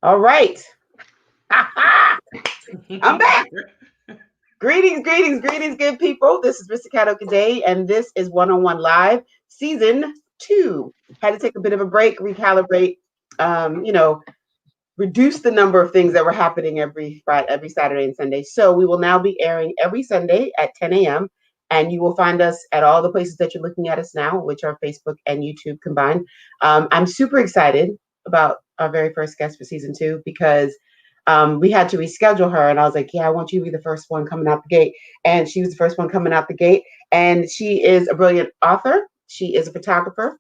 All right. I'm back. Greetings, good people. This is Risikat Okedeyi, and this is One-on-One Live, Season 2. Had to take a bit of a break, recalibrate, reduce the number of things that were happening every Saturday and Sunday. So we will now be airing every Sunday at 10 a.m., and you will find us at all the places that you're looking at us now, which are Facebook and YouTube combined. I'm super excited about our very first guest for Season 2 because we had to reschedule her, and I was like, yeah, I want you to be the first one coming out the gate. And she was the first one coming out the gate. And she is a brilliant author. She is a photographer.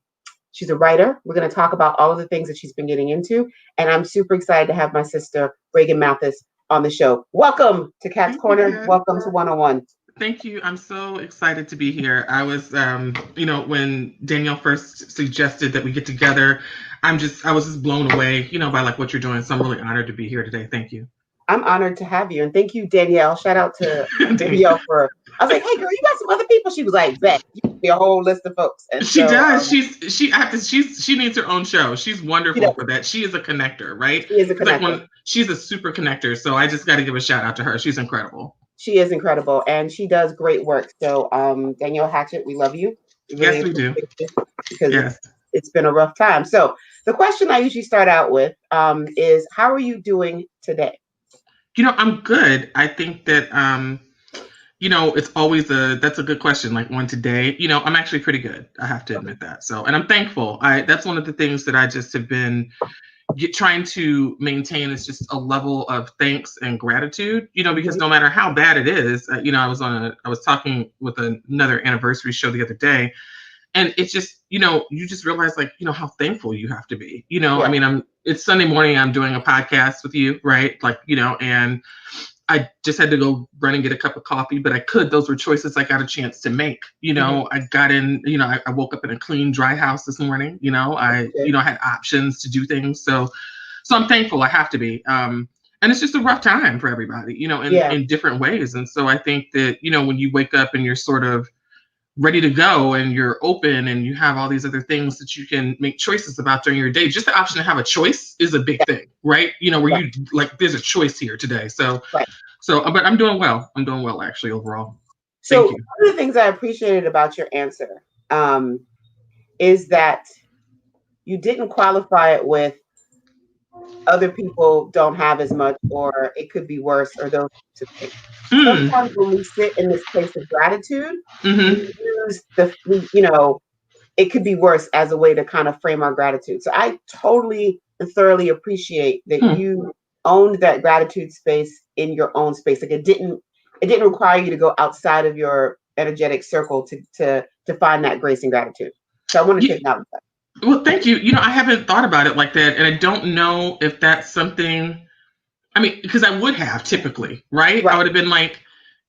She's a writer. We're going to talk about all of the things that she's been getting into. And I'm super excited to have my sister, Reagan Mathis, on the show. Welcome to Cat's Corner. Welcome to One-on-One. Thank you. I'm so excited to be here. I was, when Danielle first suggested that we get together, I was just blown away, by like what you're doing. So I'm really honored to be here today. Thank you. I'm honored to have you. And thank you, Danielle. Shout out to Danielle I was like, hey girl, you got some other people? She was like, bet. You give me a whole list of folks. And she does. She needs her own show. She's wonderful for that. She is a connector, right? She is a connector. She's a super connector. So I just got to give a shout out to her. She's incredible. She is incredible, and she does great work. So, Danielle Hatchett, we love you. Yes, we do. Because it's been a rough time. So the question I usually start out with is, how are you doing today? I'm good. I think that, it's always that's a good question. Like one today, I'm actually pretty good. I have to admit that. So, and I'm thankful. That's one of the things that I just have been trying to maintain is just a level of thanks and gratitude, because no matter how bad it is, I was talking with another anniversary show the other day, and it's just, you just realize like, how thankful you have to be, I mean, it's Sunday morning, I'm doing a podcast with you, right? Like, and I just had to go run and get a cup of coffee, but those were choices I got a chance to make. I got in, I woke up in a clean, dry house this morning. I had options to do things. So I'm thankful. I have to be. And it's just a rough time for everybody, in different ways. And so I think that, when you wake up and you're sort of ready to go and you're open and you have all these other things that you can make choices about during your day, just the option to have a choice is a big thing, right? Where you like, there's a choice here today. So, but I'm doing well. I'm doing well, actually, overall. So one of the things I appreciated about your answer is that you didn't qualify it with other people don't have as much, or it could be worse, or those two things. Sometimes when we sit in this place of gratitude, we use it could be worse as a way to kind of frame our gratitude. So I totally and thoroughly appreciate that you owned that gratitude space in your own space. Like it didn't require you to go outside of your energetic circle to find that grace and gratitude. So I want to take note of that. Well, thank you. I haven't thought about it like that. And I don't know if that's something, because I would have typically, right? I would have been like,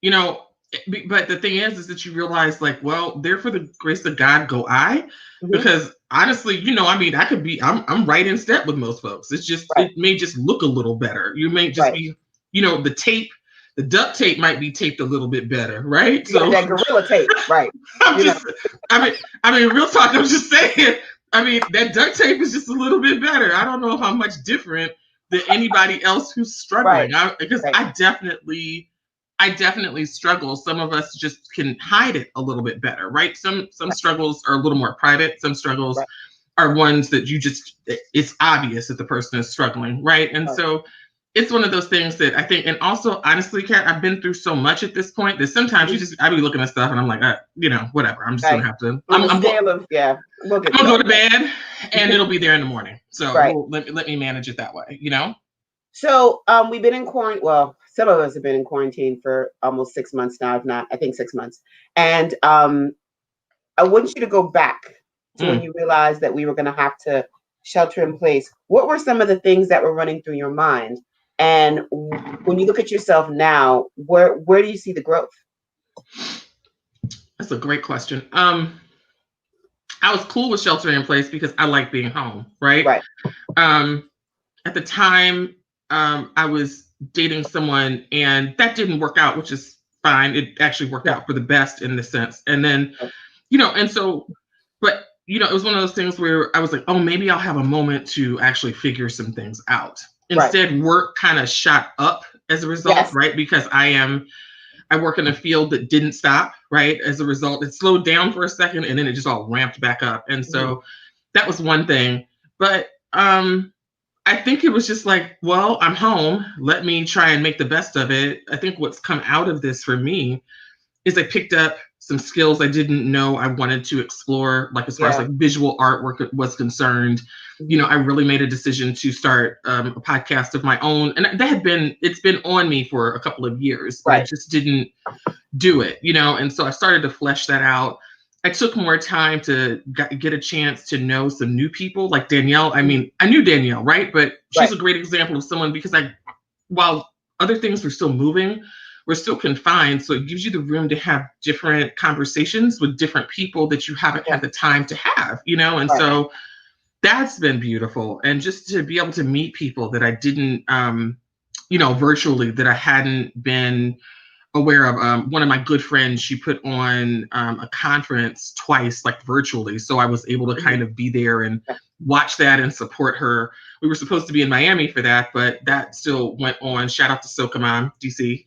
but the thing is that you realize like, well, there for the grace of God go I, because honestly, I could be, I'm right in step with most folks. It's just, it may just look a little better. You may just be, the duct tape might be taped a little bit better, right? So that gorilla tape, right? Real talk. I'm just saying. That duct tape is just a little bit better. I don't know if I'm much different than anybody else who's struggling. Because I definitely struggle. Some of us just can hide it a little bit better, right? Some struggles are a little more private. Some struggles are ones that it's obvious that the person is struggling, right? And so it's one of those things that I think, and also honestly, Kat, I've been through so much at this point that sometimes I be looking at stuff and I'm like, whatever. I'm just gonna have to. I'm gonna go to bed, and it'll be there in the morning. So let me manage it that way, So we've been in quarantine. Well, some of us have been in quarantine for almost 6 months now, if not, I think 6 months. And I want you to go back to when you realized that we were going to have to shelter in place. What were some of the things that were running through your mind? And when you look at yourself now, where do you see the growth? That's a great question. I was cool with sheltering in place because I like being home, right? Right. At the time, I was dating someone and that didn't work out, which is fine. It actually worked out for the best in this sense. And then, and so, but, it was one of those things where I was like, oh, maybe I'll have a moment to actually figure some things out. Instead, work kind of shot up as a result, right? Because I work in a field that didn't stop, right? As a result, it slowed down for a second and then it just all ramped back up. And so that was one thing. But I think it was just like, well, I'm home. Let me try and make the best of it. I think what's come out of this for me is I picked up some skills I didn't know I wanted to explore, like as far as like visual artwork was concerned. You know, I really made a decision to start a podcast of my own, and it's been on me for a couple of years, but I just didn't do it, you know. And so I started to flesh that out. I took more time to get a chance to know some new people, like Danielle. I mean, I knew Danielle, right? But she's a great example of someone because while other things were still moving, we're still confined. So it gives you the room to have different conversations with different people that you haven't had the time to have, you know? And so that's been beautiful. And just to be able to meet people that I didn't, you know, virtually, that I hadn't been aware of. One of my good friends, she put on a conference twice, like virtually. So I was able to kind of be there and watch that and support her. We were supposed to be in Miami for that, but that still went on. Shout out to Soca Mom, DC.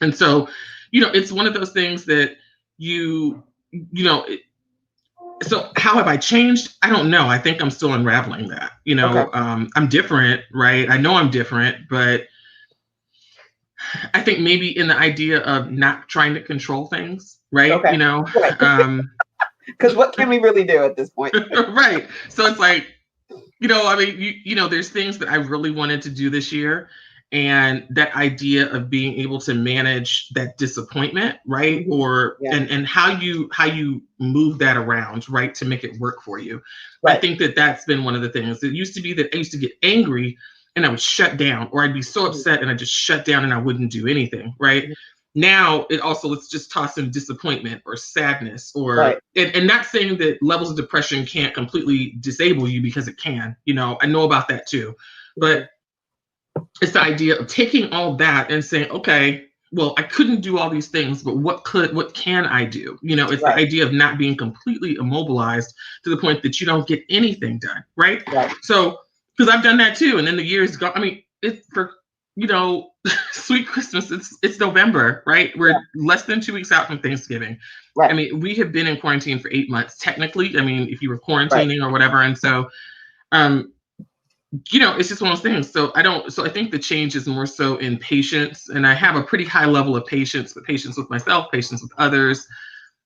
And so, you know, it's one of those things that you know, so how have I changed? I don't know. I think I'm still unraveling that, you know. I'm different, right? I know I'm different, but I think maybe in the idea of not trying to control things, right? You know, because what can we really do at this point? Right. So it's like, you know, I mean, you know, there's things that I really wanted to do this year. And that idea of being able to manage that disappointment, right? Or and how you move that around, right, to make it work for you. I think that's been one of the things. It used to be that I used to get angry and I would shut down, or I'd be so upset and I just shut down and I wouldn't do anything, right? Now it also, let's just toss in disappointment or sadness, or and not saying that levels of depression can't completely disable you, because it can, you know, I know about that too. But it's the idea of taking all that and saying, okay, well, I couldn't do all these things, but what can I do? You know, it's the idea of not being completely immobilized to the point that you don't get anything done, right? So, because I've done that too, and then the years go. I mean, it's for, you know, sweet Christmas. It's November, right? We're less than 2 weeks out from Thanksgiving. I mean, we have been in quarantine for 8 months, technically. I mean, if you were quarantining or whatever, and so, you know, it's just one of those things. So I think the change is more so in patience, and I have a pretty high level of patience, but patience with myself, patience with others,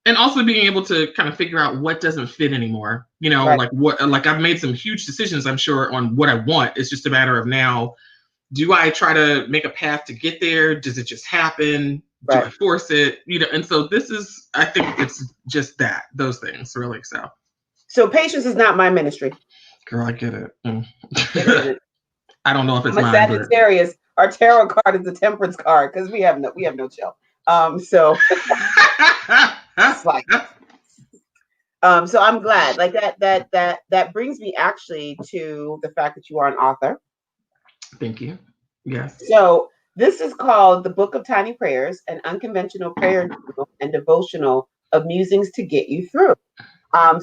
and also being able to kind of figure out what doesn't fit anymore. You know, like I've made some huge decisions, I'm sure, on what I want. It's just a matter of now, do I try to make a path to get there? Does it just happen? Do I force it? You know, and so I think it's just those things really. So patience is not my ministry. Girl, I get it. It isn't. I don't know if it's I'm a Sagittarius. Our tarot card is the Temperance card because we have no chill. So it's like, so I'm glad. Like that brings me actually to the fact that you are an author. Thank you. Yes. So this is called The Book of Tiny Prayers, an unconventional prayer and devotional of musings to get you through.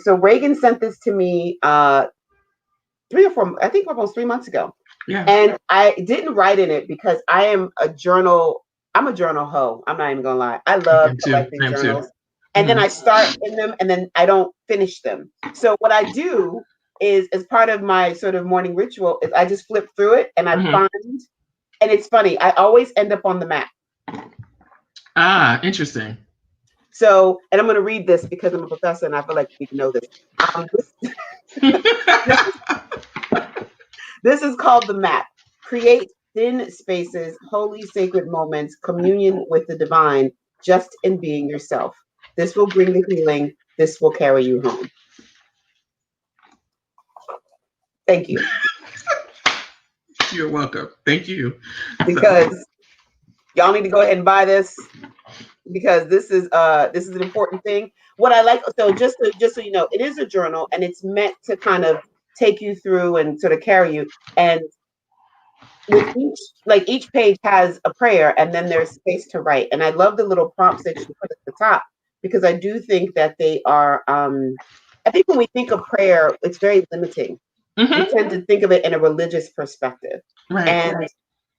So Reagan sent this to me 3 or 4, I think almost 3 months ago. Yeah. And I didn't write in it because I'm a journal hoe. I'm not even gonna lie. I love collecting journals. And then I start in them and then I don't finish them. So what I do is, as part of my sort of morning ritual, is I just flip through it and I find, and it's funny, I always end up on the map. Ah, interesting. So, and I'm going to read this because I'm a professor and I feel like you need to know this. This is called The Map. Create thin spaces, holy sacred moments, communion with the divine, just in being yourself. This will bring the healing. This will carry you home. Thank you. You're welcome. Thank you. Because y'all need to go ahead and buy this, because this is an important thing. What I like, so just so you know, it is a journal and it's meant to kind of take you through and sort of carry you. And with each page has a prayer and then there's space to write. And I love the little prompts that you put at the top, because I do think that they are, I think when we think of prayer, it's very limiting. we tend to think of it in a religious perspective. Right. And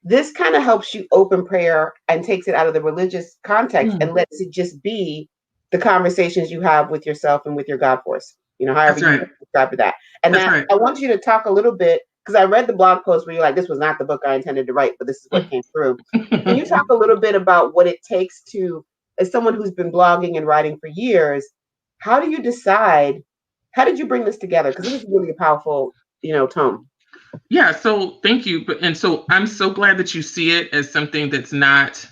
this kind of helps you open prayer and takes it out of the religious context and lets it just be the conversations you have with yourself and with your God force, however you describe that. And I want you to talk a little bit, because I read the blog post where you're like, this was not the book I intended to write, but this is what came through. Can you talk a little bit about what it takes to, as someone who's been blogging and writing for years, how do you decide, how did you bring this together? Because this is really a powerful, tome. Yeah, so thank you. And so I'm so glad that you see it as something that's not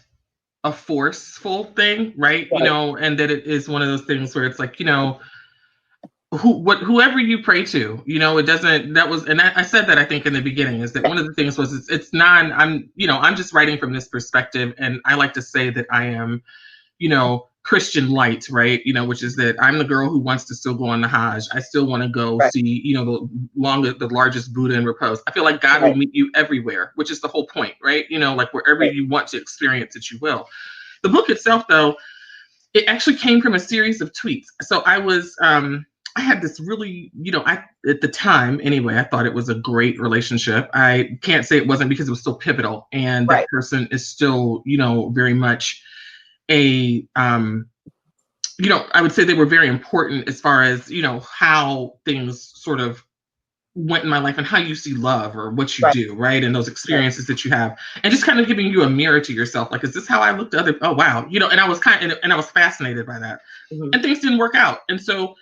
a forceful thing, right? And that it is one of those things where it's like, whoever you pray to, it doesn't, and I said that I think in the beginning, is that one of the things was I'm just writing from this perspective, and I like to say that I am, Christian light, right? Which is that I'm the girl who wants to still go on the Hajj. I still want to go see, the largest Buddha in repose. I feel like God will meet you everywhere, which is the whole point, right? Like wherever you want to experience it, you will. The book itself, though, it actually came from a series of tweets. So I had this really, at the time anyway, I thought it was a great relationship. I can't say it wasn't, because it was still pivotal. And that person is still, very much I would say they were very important as far as, how things sort of went in my life and how you see love or what you do, right? And those experiences that you have, and just kind of giving you a mirror to yourself. Like, is this how I look to other? Oh, wow. And I was and I was fascinated by that. And things didn't work out. And so,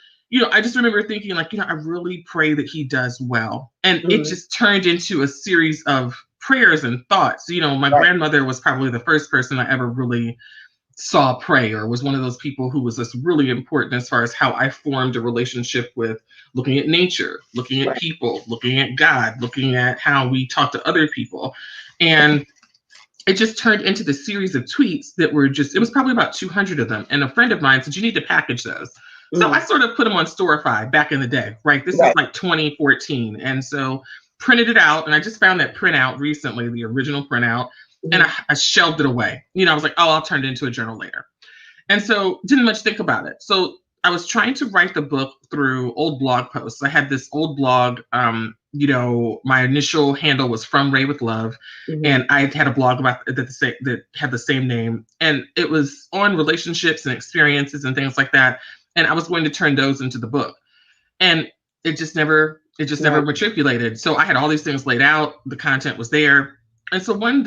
I just remember thinking like, I really pray that he does well. And it just turned into a series of prayers and thoughts. My grandmother was probably the first person I ever really saw pray, or was one of those people who was just really important as far as how I formed a relationship with looking at nature, looking at people, looking at God, looking at how we talk to other people. And it just turned into the series of tweets that were it was probably about 200 of them. And a friend of mine said, you need to package those. So I sort of put them on Storify back in the day, right? This is like 2014. And so printed it out. And I just found that printout recently, the original printout. And I shelved it away. I was like, oh, I'll turn it into a journal later. And so didn't much think about it. So I was trying to write the book through old blog posts. I had this old blog, my initial handle was From Ray with Love. And I had a blog about that had the same name. And it was on relationships and experiences and things like that. And I was going to turn those into the book. And it just never matriculated. So I had all these things laid out. The content was there. And so one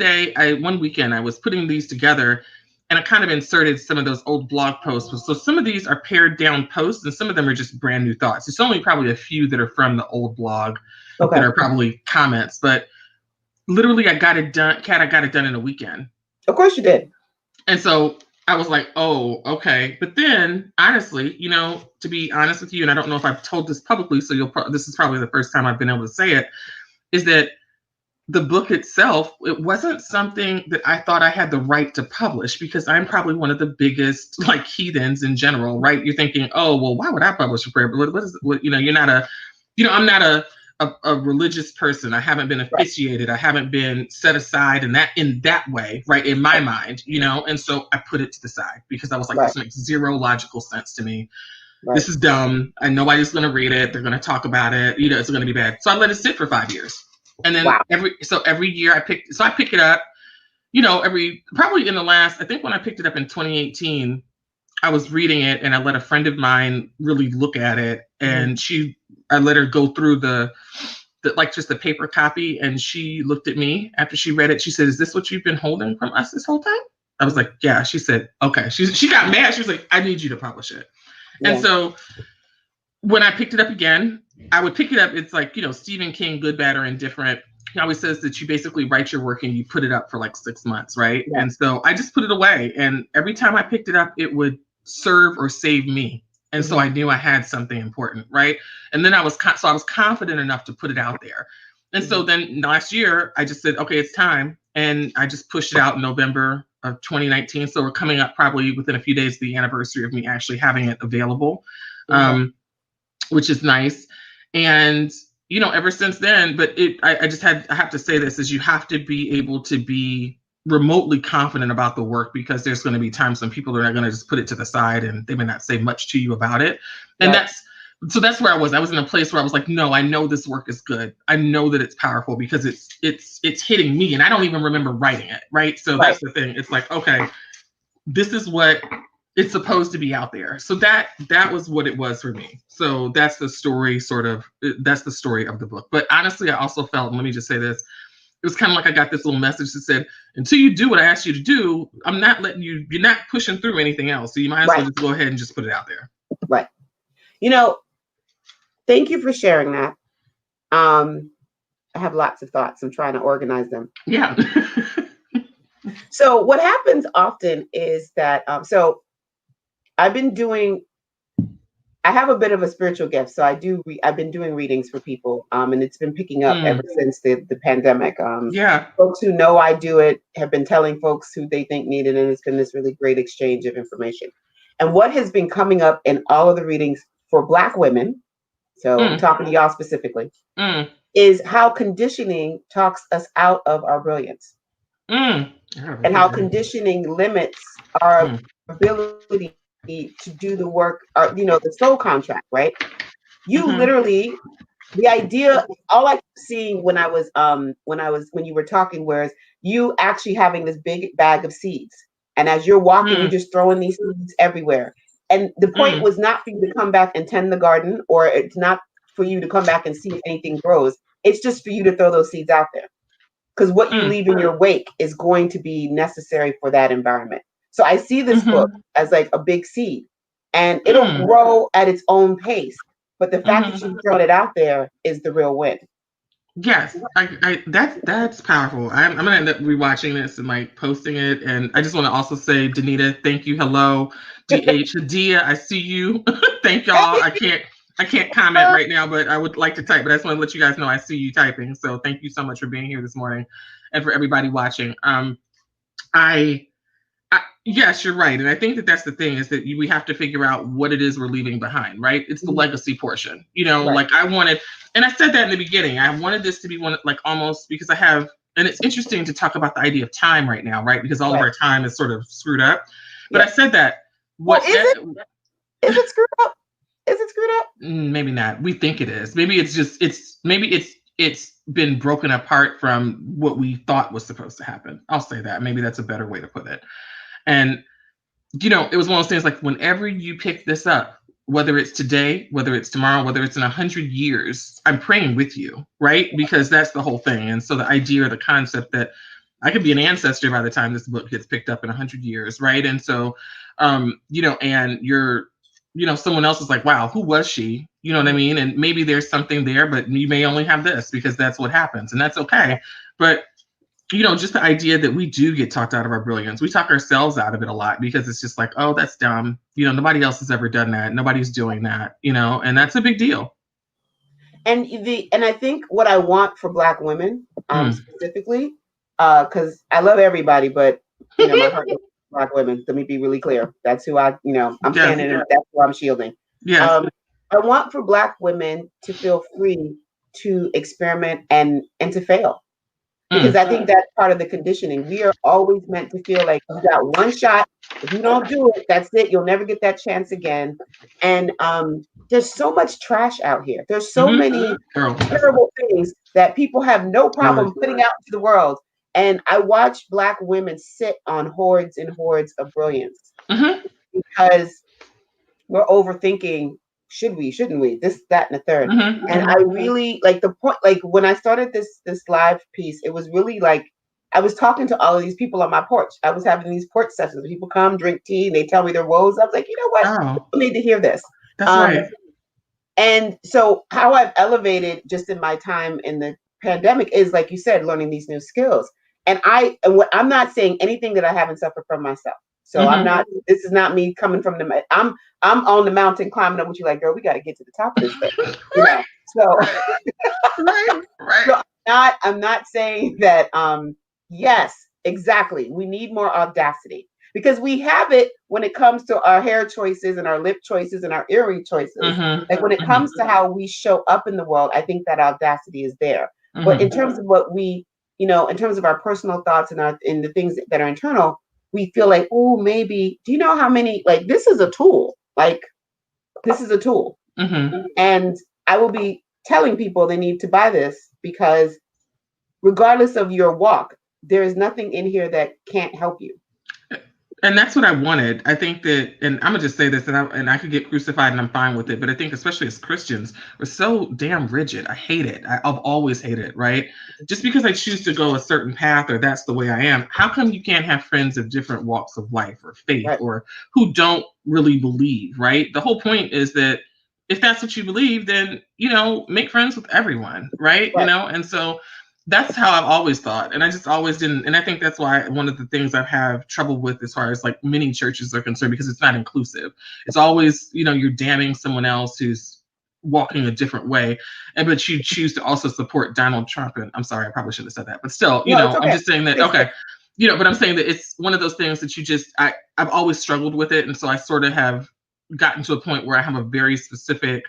weekend, I was putting these together, and I kind of inserted some of those old blog posts. So some of these are pared down posts, and some of them are just brand new thoughts. It's only probably a few that are from the old blog that are probably comments. But literally, I got it done. Kat, I got it done in a weekend. Of course you did. And so I was like, oh, okay. But then, honestly, to be honest with you, and I don't know if I've told this publicly, so this is probably the first time I've been able to say it, is that the book itself, it wasn't something that I thought I had the right to publish, because I'm probably one of the biggest heathens in general, right? You're thinking, oh, well, why would I publish a prayer? But you're not I'm not a religious person. I haven't been officiated. I haven't been set aside in that way, right? In my mind, and so I put it to the side, because I was like, this makes zero logical sense to me. This is dumb. And nobody's going to read it. They're going to talk about it. It's going to be bad. So I let it sit for 5 years. And then every year I pick it up, probably in the last, I think when I picked it up in 2018, I was reading it, and I let a friend of mine really look at it, and I let her go through just the paper copy, and she looked at me after she read it. She said, is this what you've been holding from us this whole time? I was like, yeah. She said, okay. She got mad. She was like, I need you to publish it. Yeah. And so when I picked it up again, I would pick it up. It's like, Stephen King, Good, Bad, or Indifferent. He always says that you basically write your work and you put it up for like 6 months, right? Yeah. And so I just put it away. And every time I picked it up, it would serve or save me. And so I knew I had something important, right? And then I was confident enough to put it out there. And so then last year, I just said, okay, it's time. And I just pushed it out in November of 2019. So we're coming up probably within a few days, the anniversary of me actually having it available, which is nice. And, ever since then, but I have to say this, is you have to be able to be remotely confident about the work, because there's going to be times when people are not going to just put it to the side and they may not say much to you about it. And so that's where I was. I was in a place where I was like, no, I know this work is good. I know that it's powerful because it's hitting me, and I don't even remember writing it, right? So Right. that's the thing. It's like, okay, this is what it's supposed to be out there. So that was what it was for me. So that's the story, that's the story of the book. But honestly, I also felt, let me just say this, it was kind of like I got this little message that said, until you do what I asked you to do, I'm not letting you, you're not pushing through anything else. So you might as well just go ahead and just put it out there. Right. Thank you for sharing that. I have lots of thoughts. I'm trying to organize them. Yeah. So what happens often is that, so I've been doing, I have a bit of a spiritual gift. So I've been doing readings for people, and it's been picking up ever since the pandemic. Folks who know I do it have been telling folks who they think need it, and it's been this really great exchange of information. And what has been coming up in all of the readings for Black women, so I'm talking to y'all specifically, is how conditioning talks us out of our brilliance. And how conditioning limits our ability to do the work, or, the soul contract, right? You literally, the idea, all I kept seeing when you were talking was you actually having this big bag of seeds. And as you're walking, you're just throwing these seeds everywhere. And the point was not for you to come back and tend the garden, or it's not for you to come back and see if anything grows. It's just for you to throw those seeds out there. Because what you leave in your wake is going to be necessary for that environment. So I see this book as like a big seed, and it'll grow at its own pace. But the fact that you've thrown it out there is the real win. Yes, that's powerful. I'm gonna end up rewatching this and like posting it. And I just want to also say, Danita, thank you. Hello, DH Hadia, I see you. Thank y'all. I can't comment right now, but I would like to type. But I just want to let you guys know I see you typing. So thank you so much for being here this morning, and for everybody watching. Yes, you're right. And I think that that's the thing, is that we have to figure out what it is we're leaving behind, right? It's the legacy portion, like I wanted, and I said that in the beginning, I wanted this to be one, like almost, because and it's interesting to talk about the idea of time right now, right? Because all of our time is sort of screwed up. But I said that, is it screwed up? Is it screwed up? Maybe not. We think it is. Maybe it's been broken apart from what we thought was supposed to happen. I'll say that. Maybe that's a better way to put it. And, it was one of those things, like whenever you pick this up, whether it's today, whether it's tomorrow, whether it's in 100 years, I'm praying with you, right? Because that's the whole thing. And so the idea or the concept that I could be an ancestor by the time this book gets picked up in 100 years, right? And so, and you're, someone else is like, wow, who was she? You know what I mean? And maybe there's something there, but you may only have this, because that's what happens. And that's okay. But just the idea that we do get talked out of our brilliance. We talk ourselves out of it a lot, because it's just like, oh, that's dumb. Nobody else has ever done that. Nobody's doing that, and that's a big deal. And I think what I want for Black women, specifically, because I love everybody, but my heart is Black women. Let me be really clear. That's who I'm standing in. That's who I'm shielding. Yeah. I want for Black women to feel free to experiment and to fail. Because I think that's part of the conditioning. We are always meant to feel like you got one shot. If you don't do it, that's it. You'll never get that chance again. And there's so much trash out here. There's so many terrible things that people have no problem putting out to the world. And I watch Black women sit on hordes and hordes of brilliance, because we're overthinking. Should we, shouldn't we? This, that, and the third. And I really like the point, like when I started this live piece, it was really like, I was talking to all of these people on my porch. I was having these porch sessions. People come, drink tea, and they tell me their woes. I was like, you know what? People need to hear this. That's right. And so how I've elevated just in my time in the pandemic is, like you said, learning these new skills. And I'm not saying anything that I haven't suffered from myself. So this is not me coming from I'm on the mountain climbing up with you, like, girl, we got to get to the top of this thing. So, right. So I'm not saying that, yes, exactly. We need more audacity, because we have it when it comes to our hair choices and our lip choices and our earring choices. Like when it comes to how we show up in the world, I think that audacity is there. But in terms of what we, in terms of our personal thoughts and in the things that are internal, we feel like, oh, maybe, do you know how many, like, this is a tool. Like, this is a tool. And I will be telling people they need to buy this because regardless of your walk, there is nothing in here that can't help you. And that's what I wanted. I think that, and I'm gonna just say this, and I could get crucified, and I'm fine with it. But I think, especially as Christians, we're so damn rigid. I hate it. I've always hated it. Right? Just because I choose to go a certain path, or that's the way I am. How come you can't have friends of different walks of life, or faith, Right. or who don't really believe? Right? The whole point is that if that's what you believe, then make friends with everyone. Right? Right. And so that's how I've always thought. And I just always didn't. And I think that's why one of the things I have trouble with as far as like many churches are concerned, because it's not inclusive. It's always, you're damning someone else who's walking a different way. But you choose to also support Donald Trump. And I'm sorry, I probably shouldn't have said that. But still, No, it's okay. I'm just saying that, okay. But I'm saying that it's one of those things that I've always struggled with it. And so I sort of have gotten to a point where I have a very specific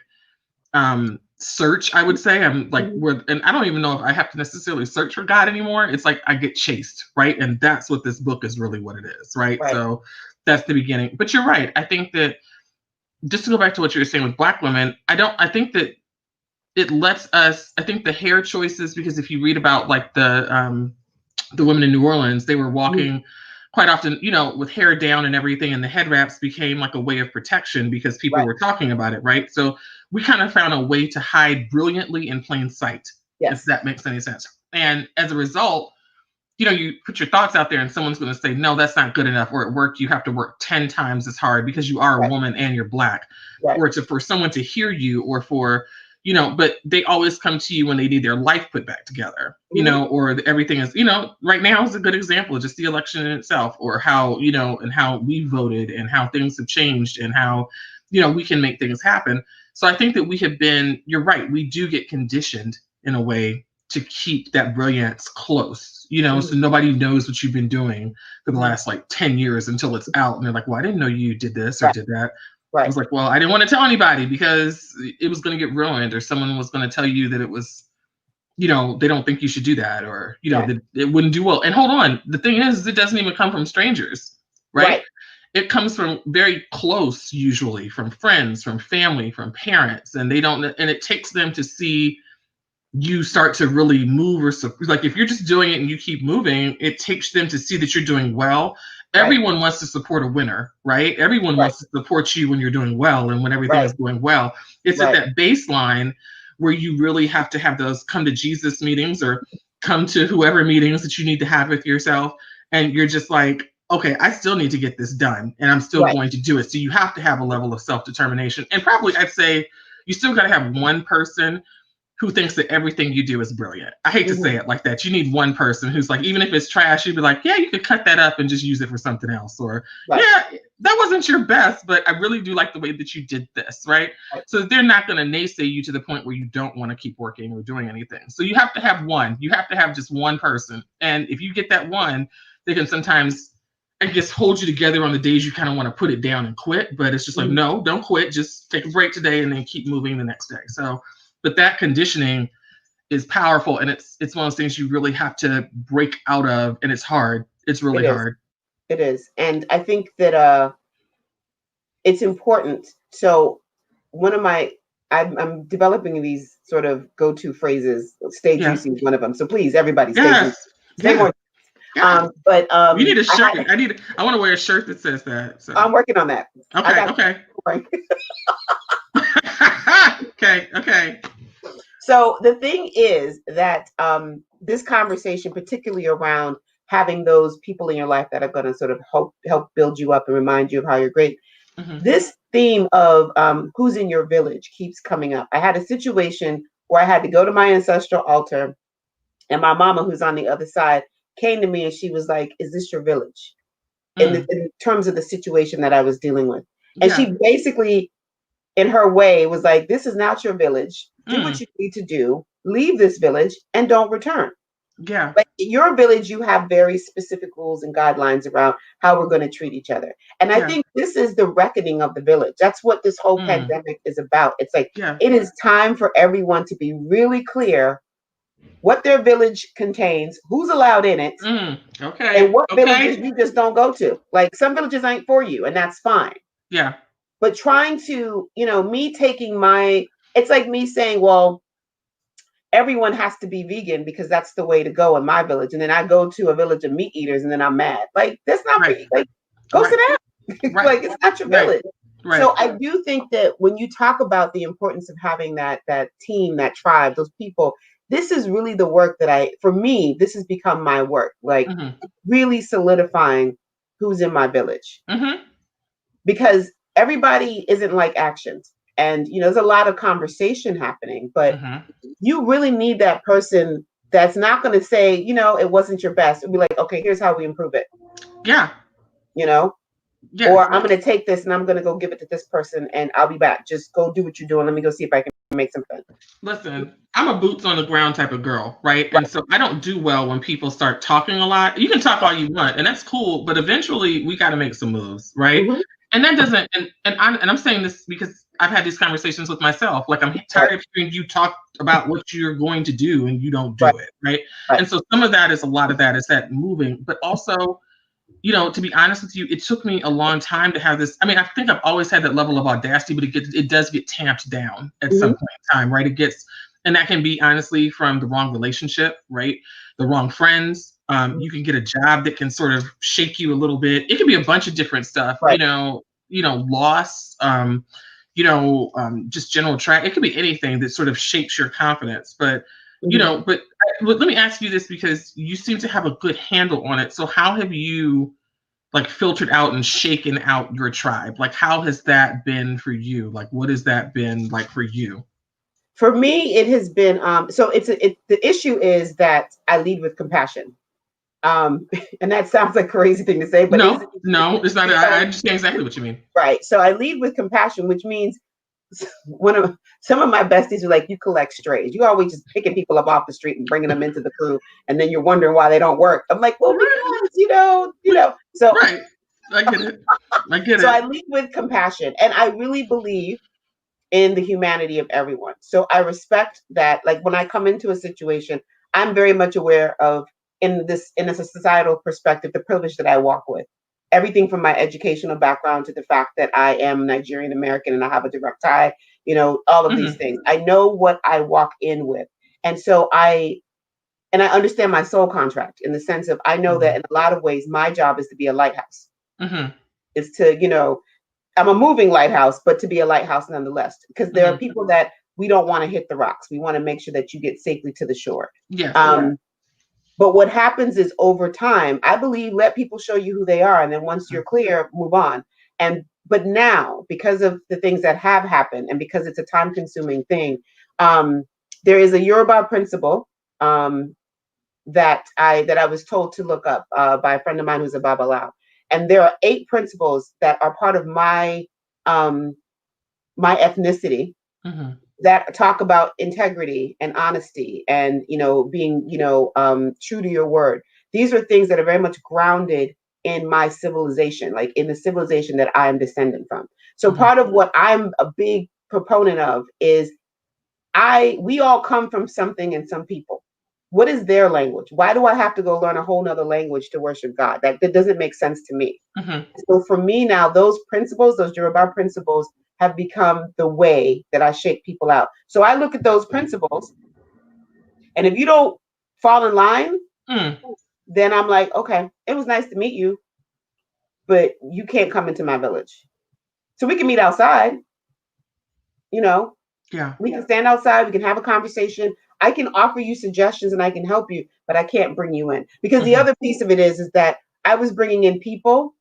search, I would say. I'm like, and I don't even know if I have to necessarily search for God anymore. It's like I get chased, right? And that's what this book is really what it is, right? So that's the beginning. But you're right. I think that, just to go back to what you were saying with Black women, I think that it lets us, I think the hair choices, because if you read about like the women in New Orleans, they were walking quite often, with hair down and everything, and the head wraps became like a way of protection because people were talking about it, right? So we kind of found a way to hide brilliantly in plain sight, if that makes any sense. And as a result, you put your thoughts out there and someone's going to say, no, that's not good enough. Or at work, you have to work 10 times as hard because you are a woman and you're Black. Or for someone to hear you, or for, but they always come to you when they need their life put back together, or everything is, right now is a good example of just the election in itself, or how, and how we voted and how things have changed and how, we can make things happen. So I think that we have been, you're right, we do get conditioned in a way to keep that brilliance close, so nobody knows what you've been doing for the last like 10 years until it's out. And they're like, well, I didn't know you did this or did that. I was like, well, I didn't want to tell anybody because it was going to get ruined, or someone was going to tell you that it was, they don't think you should do that, or, that it wouldn't do well. And hold on, the thing is, it doesn't even come from strangers, right? It comes from very close, usually from friends, from family, from parents, and it takes them to see you start to really move, or like if you're just doing it and you keep moving, it takes them to see that you're doing well. Everyone wants to support a winner, right? Everyone wants to support you when you're doing well and when everything is going well. It's at that baseline where you really have to have those come to Jesus meetings, or come to whoever meetings that you need to have with yourself. And you're just like, okay, I still need to get this done, and I'm still going to do it. So you have to have a level of self-determination. And probably I'd say you still got to have one person who thinks that everything you do is brilliant. I hate to say it like that. You need one person who's like, even if it's trash, you'd be like, yeah, you could cut that up and just use it for something else. Or, yeah, that wasn't your best, but I really do like the way that you did this, right? So they're not going to naysay you to the point where you don't want to keep working or doing anything. So you have to have one. You have to have just one person. And if you get that one, they can sometimes, I guess, hold you together on the days you kind of want to put it down and quit. But it's just like, no, don't quit. Just take a break today and then keep moving the next day. So, but that conditioning is powerful, and it's one of those things you really have to break out of, and it's hard. It's really hard. It is. And I think that it's important. So I'm developing these sort of go-to phrases. Stay juicy is one of them. So please, everybody, stay juicy. Stay more. But you need a shirt. I want to wear a shirt that says that. So. I'm working on that. Okay. Okay. So the thing is that this conversation, particularly around having those people in your life that are going to sort of help build you up and remind you of how you're great. This theme of who's in your village keeps coming up. I had a situation where I had to go to my ancestral altar, and my mama, who's on the other side, came to me and she was like, "Is this your village?" In terms of the situation that I was dealing with. And she basically, in her way, was like, this is not your village. Do what you need to do. Leave this village and don't return. Yeah. Like your village, you have very specific rules and guidelines around how we're going to treat each other. And I think this is the reckoning of the village. That's what this whole pandemic is about. It's like, it is time for everyone to be really clear what their village contains, who's allowed in it, and what villages you just don't go to. Like some villages ain't for you, and that's fine. Yeah. but trying to, me taking it's like me saying, well, everyone has to be vegan because that's the way to go in my village. And then I go to a village of meat eaters and then I'm mad. Like, that's not Right. like, go sit down. Right. Like, it's not your village. Right. So I do think that when you talk about the importance of having that team, that tribe, those people, this is really the work that for me, this has become my work, like really solidifying who's in my village. Because everybody isn't like actions. And, there's a lot of conversation happening, but you really need that person that's not going to say, it wasn't your best. It'll be like, okay, here's how we improve it. Yeah. Yes. Or I'm going to take this and I'm going to go give it to this person and I'll be back. Just go do what you're doing. Let me go see if I can make something. Listen, I'm a boots on the ground type of girl, right? And so I don't do well when people start talking a lot. You can talk all you want, and that's cool, but eventually we got to make some moves, right? And that doesn't, and I'm saying this because I've had these conversations with myself. Like, I'm tired of hearing you talk about what you're going to do and you don't do it, right? And so a lot of that is that moving, but also, to be honest with you, it took me a long time to have this. I mean, I think I've always had that level of audacity, but it does get tamped down at some point in time, right? And that can be honestly from the wrong relationship, right? The wrong friends. You can get a job that can sort of shake you a little bit. It can be a bunch of different stuff, loss, just general track. It could be anything that sort of shapes your confidence. But, but let me ask you this, because you seem to have a good handle on it. So how have you filtered out and shaken out your tribe? Like, how has that been for you? Like, what has that been like for you? For me, it has been, the issue is that I lead with compassion. And that sounds like a crazy thing to say, but no, it's not. I understand exactly what you mean. Right. So I lead with compassion, which means some of my besties are like, you collect strays. You always just picking people up off the street and bringing them into the crew, and then you're wondering why they don't work. I'm like, well, because So right. I get it. So I lead with compassion, and I really believe in the humanity of everyone. So I respect that. Like, when I come into a situation, I'm very much aware of, in a societal perspective, the privilege that I walk with. Everything from my educational background to the fact that I am Nigerian American and I have a direct tie, all of these things. I know what I walk in with. And so I understand my soul contract, in the sense of, I know that in a lot of ways, my job is to be a lighthouse. It's to, I'm a moving lighthouse, but to be a lighthouse nonetheless, because there are people that we don't want to hit the rocks. We want to make sure that you get safely to the shore. Yeah. But what happens is, over time, I believe, let people show you who they are. And then once you're clear, move on. But now, because of the things that have happened, and because it's a time consuming thing, there is a Yoruba principle that I was told to look up by a friend of mine who's a Babalawo. And there are 8 principles that are part of my my ethnicity that talk about integrity and honesty and, being, true to your word. These are things that are very much grounded in my civilization, like in the civilization that I am descended from. So part of what I'm a big proponent of is we all come from something and some people. What is their language? Why do I have to go learn a whole nother language to worship God? That doesn't make sense to me. So for me now, those principles, those Yoruba principles, have become the way that I shake people out. So I look at those principles, and if you don't fall in line, then I'm like, okay, it was nice to meet you, but you can't come into my village. So we can meet outside, Yeah. We can stand outside, we can have a conversation. I can offer you suggestions and I can help you, but I can't bring you in. Because the other piece of it is that I was bringing in people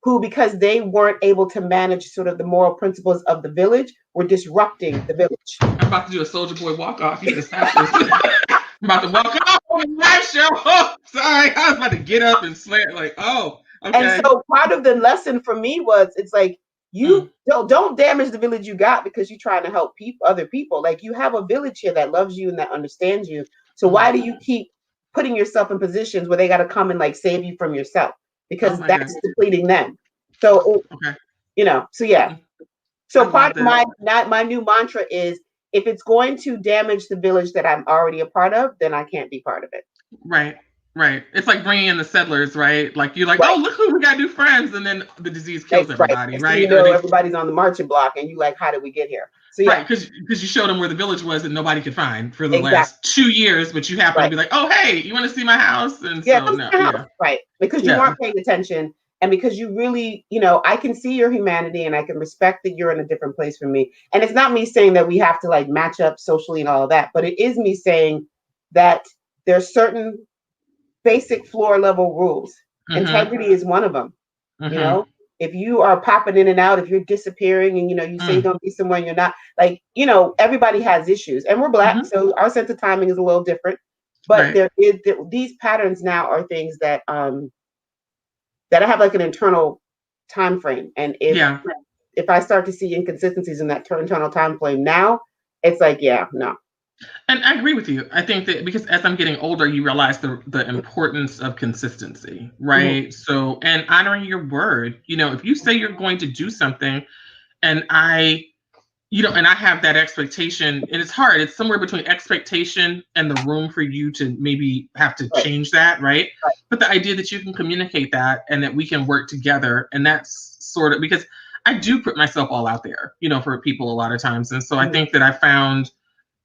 who, because they weren't able to manage sort of the moral principles of the village, were disrupting the village. I'm about to do a Soldier Boy walk off. You just have this. I'm about to walk off on the live show. Oh, sorry, I was about to get up and swear. Like, oh, okay. And so part of the lesson for me was, it's like, you don't damage the village you got because you're trying to help other people. Like, you have a village here that loves you and that understands you. So why do you keep putting yourself in positions where they got to come and save you from yourself? Because that's depleting them. So, so yeah. So part of my new mantra is, if it's going to damage the village that I'm already a part of, then I can't be part of it. Right. Right. It's like bringing in the settlers, right? Like you're like, Right. oh, look who we got new friends, and then the disease kills Right. everybody, Next thing you right? Or know, they everybody's on the marching block, and you like, how did we get here? So yeah, right, because you showed them where the village was that nobody could find for the exactly. last 2 years, but you happen to Right. be like, oh, hey, you want to see my house? And Yeah, so come to no, my yeah, house. Right. Because you yeah, weren't paying attention, and because you really, I can see your humanity, and I can respect that you're in a different place from me. And it's not me saying that we have to like match up socially and all of that, but it is me saying that there's certain basic floor level rules. mm-hmm, Integrity is one of them. You mm-hmm, know, if you are popping in and out, if you're disappearing and you say you're mm, gonna be somewhere and you're not, like, everybody has issues, and we're Black, mm-hmm, so our sense of timing is a little different. But right, these patterns now are things that I have like an internal time frame, and yeah. if I start to see inconsistencies in that internal time frame now, it's like, yeah, no, And I agree with you. I think that because as I'm getting older, you realize the importance of consistency, mm-hmm. right? So, and honoring your word. If you say you're going to do something, and and I have that expectation, and it's hard. It's somewhere between expectation and the room for you to maybe have to Right, change that, right? right. But the idea that you can communicate that and that we can work together, and that's sort of because I do put myself all out there, for people a lot of times. And so I Mm-hmm. think that I found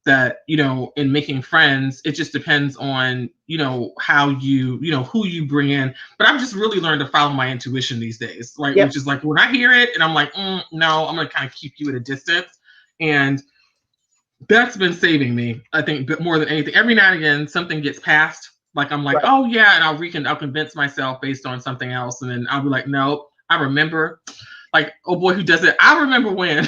that, in making friends, it just depends on, how who you bring in. But I've just really learned to follow my intuition these days, right? Yep. Which is like when I hear it and I'm like, no, I'm going to kind of keep you at a distance. And that's been saving me, I think, but more than anything. Every now and again, something gets passed. Like I'm like, Right. oh yeah, and I'll convince myself based on something else, and then I'll be like, no, I remember. Like, oh boy, who does it? I remember when.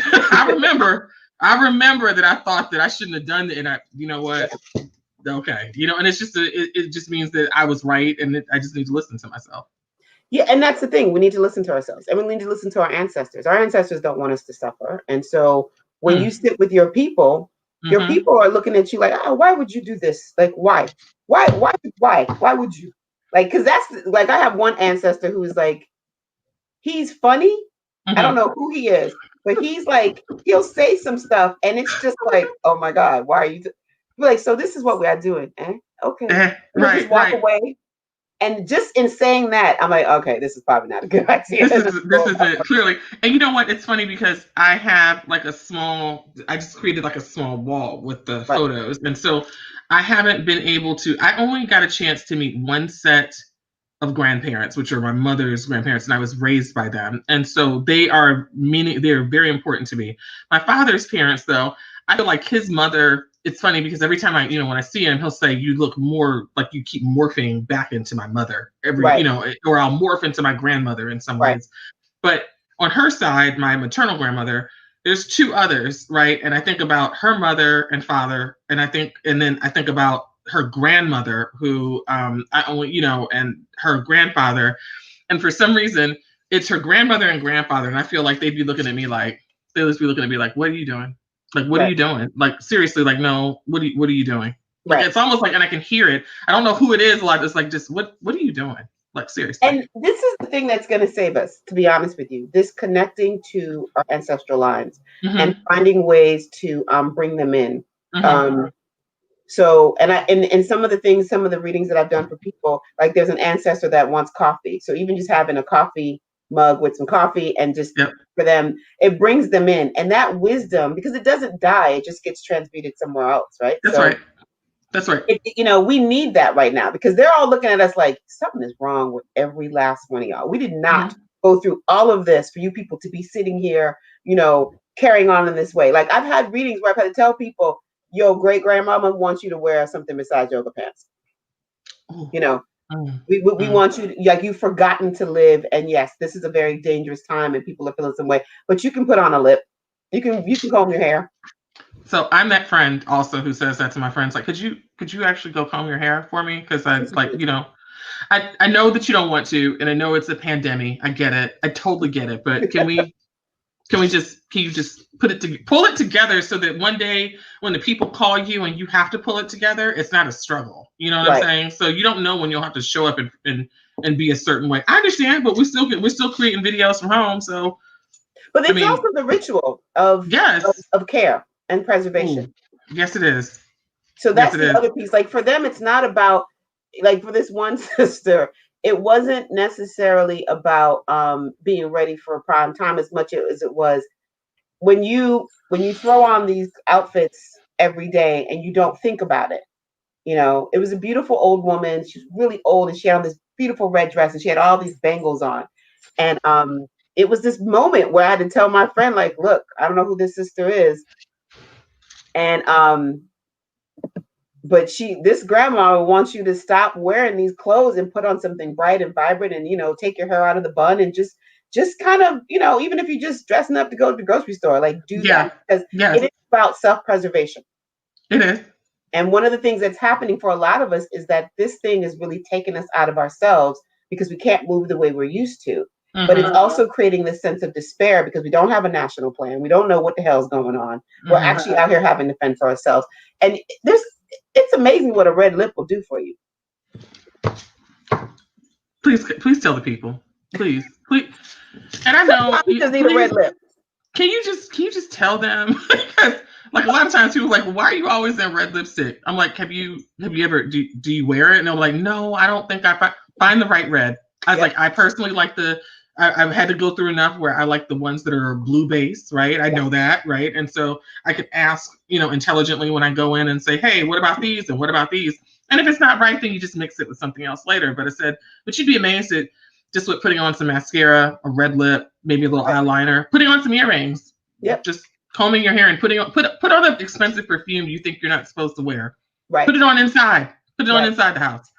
I remember that I thought that I shouldn't have done it, and you know what? Okay, and it's just it just means that I was right, and I just need to listen to myself. Yeah, and that's the thing. We need to listen to ourselves, and we need to listen to our ancestors. Our ancestors don't want us to suffer, and so when you sit with your Mm-hmm. people are looking at you like, oh, why would you do this? Like, why would you? Like, because that's like, I have one ancestor who's like, he's funny. I don't Mm-hmm. know who he is, but he's like, he'll say some stuff, and it's just like, oh my God, why are you? Like, so this is what we are doing. Okay, he'll just Right, walk right. away, and just in saying that, I'm like, okay, this is probably not a good idea. This is it clearly. And you know what? It's funny because I have like I just created like a small wall with the Right, photos. And so I haven't been able to, I only got a chance to meet one set of grandparents, which are my mother's grandparents, and I was raised by them. And so they're very important to me. My father's parents, though, I feel like his mother, it's funny because every time when I see him, he'll say, you look more like you keep morphing back into my mother right, or I'll morph into my grandmother in some right, ways. But on her side, my maternal grandmother, there's two others, right? And I think about her mother and father, and then I think about her grandmother, who I only, and her grandfather. And for some reason, it's her grandmother and grandfather, and I feel like they'd be looking at me like, what are you doing? Like, what are right, you doing? Like, seriously, like, no, what are you doing? Like, right. it's almost like, and I can hear it. I don't know who it is a lot. It's like, just what are you doing? Like, seriously. And this is the thing that's going to save us, to be honest with you. This connecting to our ancestral lines and Mm-hmm. finding ways to bring them in. Mm-hmm. So, and some of the things, some of the readings that I've done for people, like there's an ancestor that wants coffee. So even just having a coffee mug with some coffee and just Yep. for them, it brings them in. And that wisdom, because it doesn't die, it just gets transmuted somewhere else, right? That's So right. That's right. we need that right now because they're all looking at us like something is wrong with every last one of y'all. We did not Mm-hmm. go through all of this for you people to be sitting here, carrying on in this way. Like I've had readings where I've had to tell people, your great grandmama wants you to wear something besides yoga pants. Ooh. You know, we Mm. want you to, like, you've forgotten to live. And yes, this is a very dangerous time and people are feeling some way, but you can put on a lip. You can comb your hair. So I'm that friend also who says that to my friends, like, could you actually go comb your hair for me? Because I like, I know that you don't want to, and I know it's a pandemic. I get it. I totally get it. But can you just pull it together so that one day when the people call you and you have to pull it together, it's not a struggle. You know what I'm Right. saying? So you don't know when you'll have to show up and be a certain way. I understand, but we're still creating videos from home. So But I it's also mean, the ritual of yes. care and preservation. Ooh, yes it is. So Yes that's it the is. other piece. Like for them, it's not about like for this one sister, it wasn't necessarily about being ready for prime time as much as it was when you throw on these outfits every day and you don't think about it. You know, it was a beautiful old woman. She was really old and she had on this beautiful red dress and she had all these bangles on. And it was this moment where I had to tell my friend, like, look, I don't know who this sister is. And but this grandma wants you to stop wearing these clothes and put on something bright and vibrant and, you know, take your hair out of the bun and just kind of, you know, even if you're just dressing up to go to the grocery store, like do that, because it is about self-preservation. It is. And one of the things that's happening for a lot of us is that this thing is really taking us out of ourselves because we can't move the way we're used to. Mm-hmm. But it's also creating this sense of despair because we don't have a national plan. We don't know what the hell's going on. Mm-hmm. We're actually out here having to fend for ourselves. And it's amazing what a red lip will do for you. Please tell the people. Please. And I know you just need a red lip. Can you just tell them? Like a lot of times people are like, why are you always in red lipstick? I'm like, have you ever, do you wear it? And they're like, no, I don't think I find the right red. I was like, I personally like I've had to go through enough where I like the ones that are blue based, right? I know that, right? And so I could ask, you know, intelligently when I go in and say, hey, what about these? And what about these? And if it's not right, then you just mix it with something else later. But I said, but you'd be amazed at just with putting on some mascara, a red lip, maybe a little eyeliner, putting on some earrings. Yep. Just combing your hair and put on the expensive perfume you think you're not supposed to wear. Right. Put it on inside. Put it on inside the house.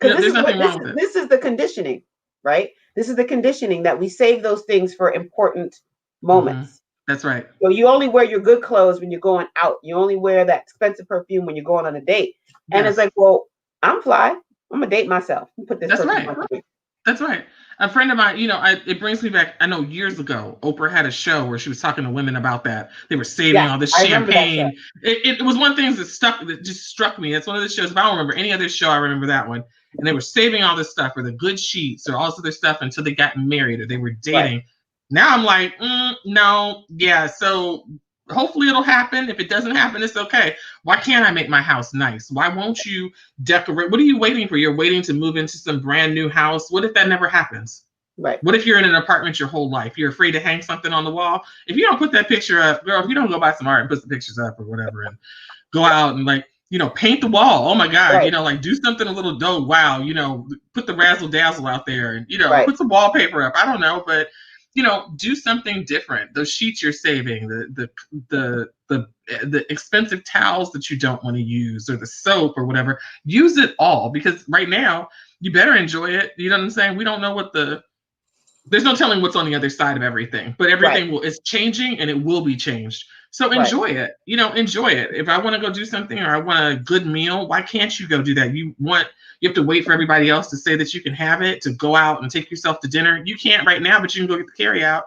You know, there's nothing wrong with it. This is the conditioning, right? This is the conditioning that we save those things for important moments. Mm-hmm. That's right. So you only wear your good clothes when you're going out. You only wear that expensive perfume when you're going on a date. And it's like, well, I'm fly. I'm gonna date myself. Put this. That's right. That's right. A friend of mine, you know, it brings me back. I know years ago, Oprah had a show where she was talking to women about that. They were saving all this champagne. It was one of the things that just struck me. It's one of the shows. If I don't remember any other show, I remember that one. And they were saving all this stuff, or the good sheets, or all this other stuff until they got married or they were dating. Right. Now I'm like, no, yeah. So hopefully it'll happen. If it doesn't happen, it's okay. Why can't I make my house nice? Why won't you decorate? What are you waiting for? You're waiting to move into some brand new house. What if that never happens? Right. What if you're in an apartment your whole life? You're afraid to hang something on the wall. If you don't put that picture up, girl, if you don't go buy some art and put the pictures up or whatever and go out and like, you know, paint the wall. Oh my God, you know, like do something a little dope. Wow, you know, put the razzle dazzle out there and, you know, put some wallpaper up. I don't know, but you know, do something different. Those sheets you're saving, the expensive towels that you don't want to use, or the soap or whatever, use it all, because right now you better enjoy it. You know what I'm saying? We don't know there's no telling what's on the other side of everything, but everything is changing and it will be changed. So enjoy it. You know, enjoy it. If I want to go do something or I want a good meal, why can't you go do that? You have to wait for everybody else to say that you can have it, to go out and take yourself to dinner. You can't right now, but you can go get the carry out.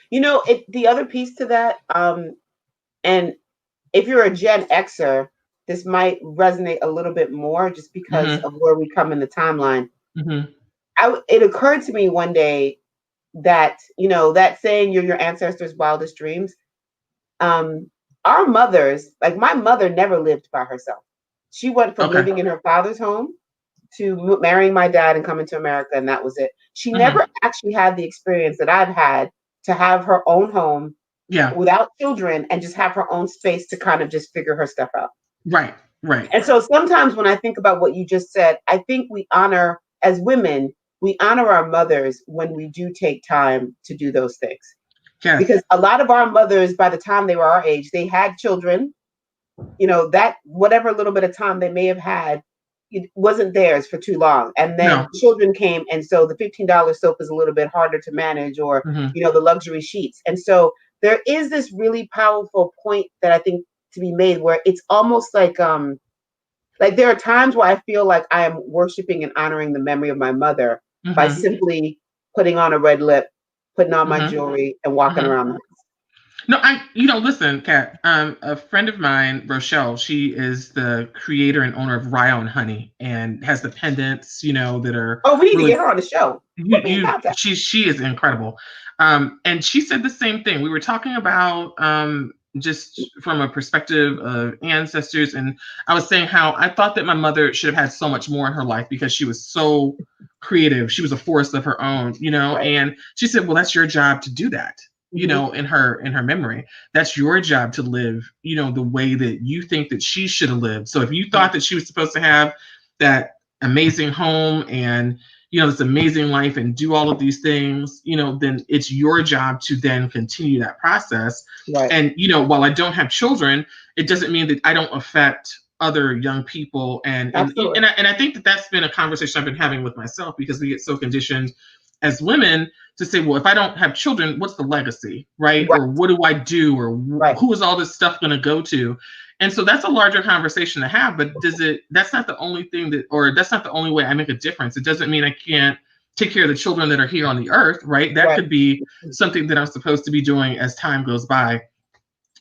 You know, the other piece to that, and if you're a Gen Xer, this might resonate a little bit more just because of where we come in the timeline. It occurred to me one day that, you know, that saying, you're your ancestors' wildest dreams. Our mothers, like my mother never lived by herself. She went from living in her father's home to marrying my dad and coming to America, and that was it. She never actually had the experience that I've had to have her own home without children and just have her own space to kind of just figure her stuff out. Right. And so sometimes when I think about what you just said, I think as women, we honor our mothers when we do take time to do those things. Yes. Because a lot of our mothers, by the time they were our age, they had children. You know, that whatever little bit of time they may have had, it wasn't theirs for too long. And then children came. And so the $15 soap is a little bit harder to manage, or, you know, the luxury sheets. And so there is this really powerful point that I think to be made where it's almost like there are times where I feel like I am worshiping and honoring the memory of my mother by simply putting on a red lip, putting on my jewelry and walking around the house. No, listen, Kat, a friend of mine, Rochelle, she is the creator and owner of Ryo and Honey and has the pendants, you know, that are. Oh, we need to get her on the show. She is incredible. And she said the same thing. We were talking about just from a perspective of ancestors. And I was saying how I thought that my mother should have had so much more in her life because she was so creative. She was a force of her own, Right. and she said, well, that's your job to do that. In her memory, that's your job to live, the way that you think that she should have lived. So if you thought that she was supposed to have that amazing home and this amazing life and do all of these things, then it's your job to then continue that process. Right. And while I don't have children, it doesn't mean that I don't affect other young people. And I think that that's been a conversation I've been having with myself, because we get so conditioned as women to say, well, if I don't have children, what's the legacy, right? Or what do I do? Or who is all this stuff going to go to? And so that's a larger conversation to have, but that's not the only thing that's not the only way I make a difference. It doesn't mean I can't take care of the children that are here on the earth, right? That could be something that I'm supposed to be doing as time goes by.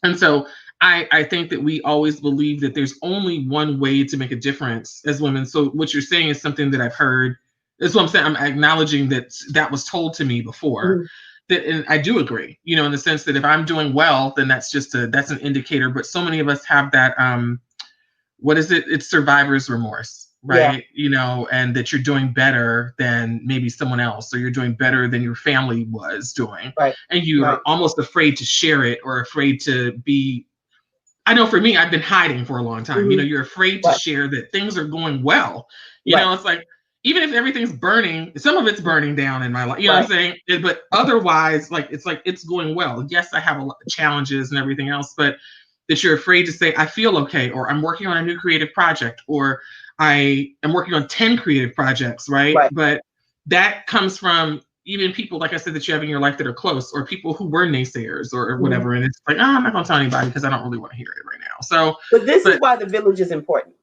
And so I think that we always believe that there's only one way to make a difference as women. So what you're saying is something that I've heard. That's what I'm saying. I'm acknowledging that was told to me before. And I do agree, in the sense that if I'm doing well, then that's an indicator. But so many of us have that, what is it? It's survivor's remorse, right? And that you're doing better than maybe someone else, or you're doing better than your family was doing. Right. And you're almost afraid to share it, or afraid to be, I know for me, I've been hiding for a long time. You're afraid to share that things are going well. It's like, even if everything's burning, some of it's burning down in my life, what I'm saying? But otherwise, it's going well. Yes, I have a lot of challenges and everything else, but that you're afraid to say, I feel okay, or I'm working on a new creative project, or I am working on 10 creative projects, right? But that comes from even people, like I said, that you have in your life that are close, or people who were naysayers or whatever. And it's like, I'm not going to tell anybody because I don't really want to hear it right now. So, but this is why the village is important.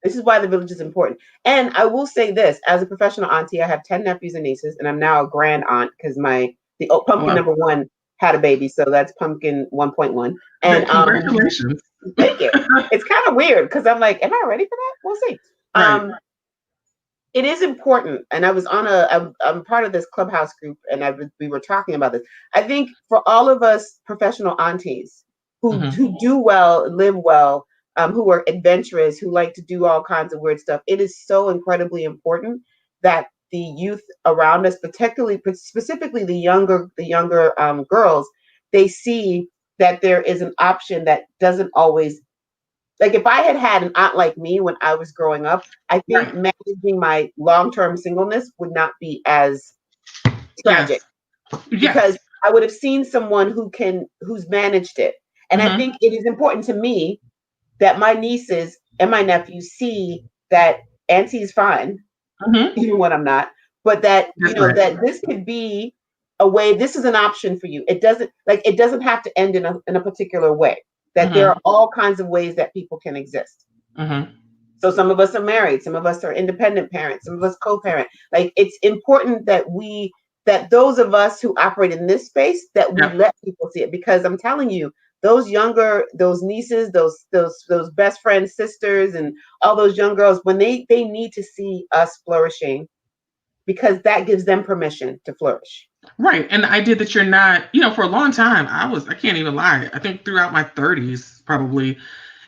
This is why the village is important. And I will say this, as a professional auntie, I have 10 nephews and nieces, and I'm now a grand aunt because the pumpkin number 1 had a baby. So that's pumpkin 1.1. And congratulations. Thank you. It's kind of weird because I'm like, am I ready for that? We'll see. Right. It is important. And I was I'm part of this Clubhouse group, and we were talking about this. I think for all of us professional aunties who do well, live well, who are adventurous, who like to do all kinds of weird stuff, it is so incredibly important that the youth around us, specifically the younger girls, they see that there is an option that doesn't always, like if I had an aunt like me when I was growing up, I think managing my long-term singleness would not be as tragic. Because I would have seen someone who's managed it. And I think it is important to me that my nieces and my nephews see that Auntie's fine, even when I'm not, but that that this could be a way. This is an option for you. It doesn't have to end in a particular way. That there are all kinds of ways that people can exist. So some of us are married, some of us are independent parents, some of us co-parent. Like, it's important that those of us who operate in this space, that we let people see it, because I'm telling you, those nieces, those best friends, sisters, and all those young girls, when they need to see us flourishing, because that gives them permission to flourish. Right. And the idea that you're not, for a long time, I can't even lie. I think throughout my 30s, probably,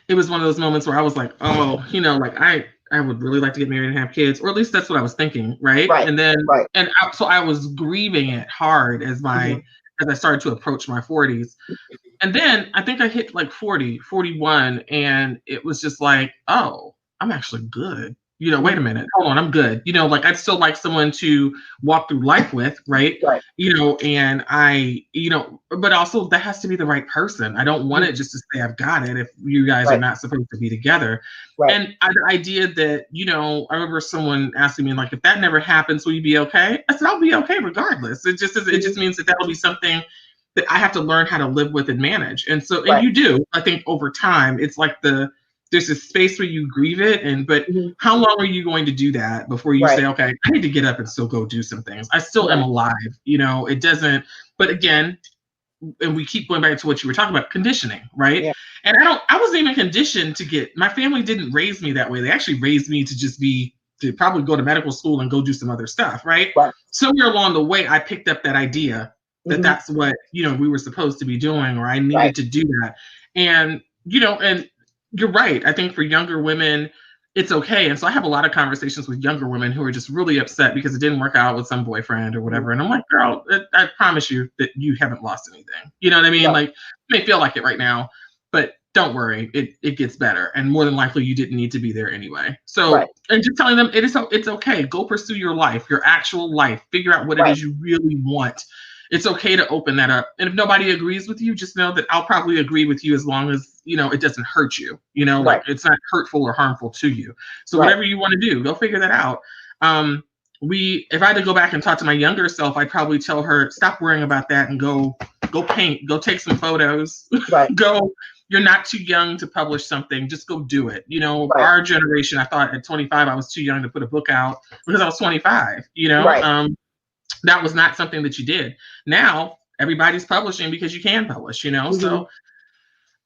it was one of those moments where I was like, oh, like I would really like to get married and have kids, or at least that's what I was thinking. Right. And then, so I was grieving it hard as I started to approach my 40s. And then I think I hit like 40, 41, and it was just like, oh, I'm actually good. Wait a minute, hold on, I'm good. I'd still like someone to walk through life with, right? And but also that has to be the right person. I don't want it just to say I've got it if you guys are not supposed to be together. And the idea that, I remember someone asking me, like, if that never happens, will you be okay? I said, I'll be okay regardless. It just means that that'll be something that I have to learn how to live with and manage. And so, and you do, I think over time, it's like there's a space where you grieve it. But how long are you going to do that before you say, okay, I need to get up and still go do some things. I still am alive, it doesn't, but again, and we keep going back to what you were talking about, conditioning, right? Yeah. And I wasn't even conditioned my family didn't raise me that way. They actually raised me to probably go to medical school and go do some other stuff, right? Somewhere along the way, I picked up that idea that that's what, we were supposed to be doing, or I needed to do that. And, and you're right. I think for younger women, it's okay. And so I have a lot of conversations with younger women who are just really upset because it didn't work out with some boyfriend or whatever. And I'm like, girl, I promise you that you haven't lost anything. You know what I mean? Like, you may feel like it right now, but don't worry, it gets better. And more than likely, you didn't need to be there anyway. So, and just telling them it's okay. Go pursue your life, your actual life. Figure out what it is you really want. It's okay to open that up. And if nobody agrees with you, just know that I'll probably agree with you as long as, it doesn't hurt you, like it's not hurtful or harmful to you. So whatever you want to do, go figure that out. If I had to go back and talk to my younger self, I'd probably tell her, stop worrying about that and go paint, go take some photos, you're not too young to publish something. Just go do it. Our generation, I thought at 25, I was too young to put a book out because I was 25, that was not something that you did. Now everybody's publishing because you can publish, So,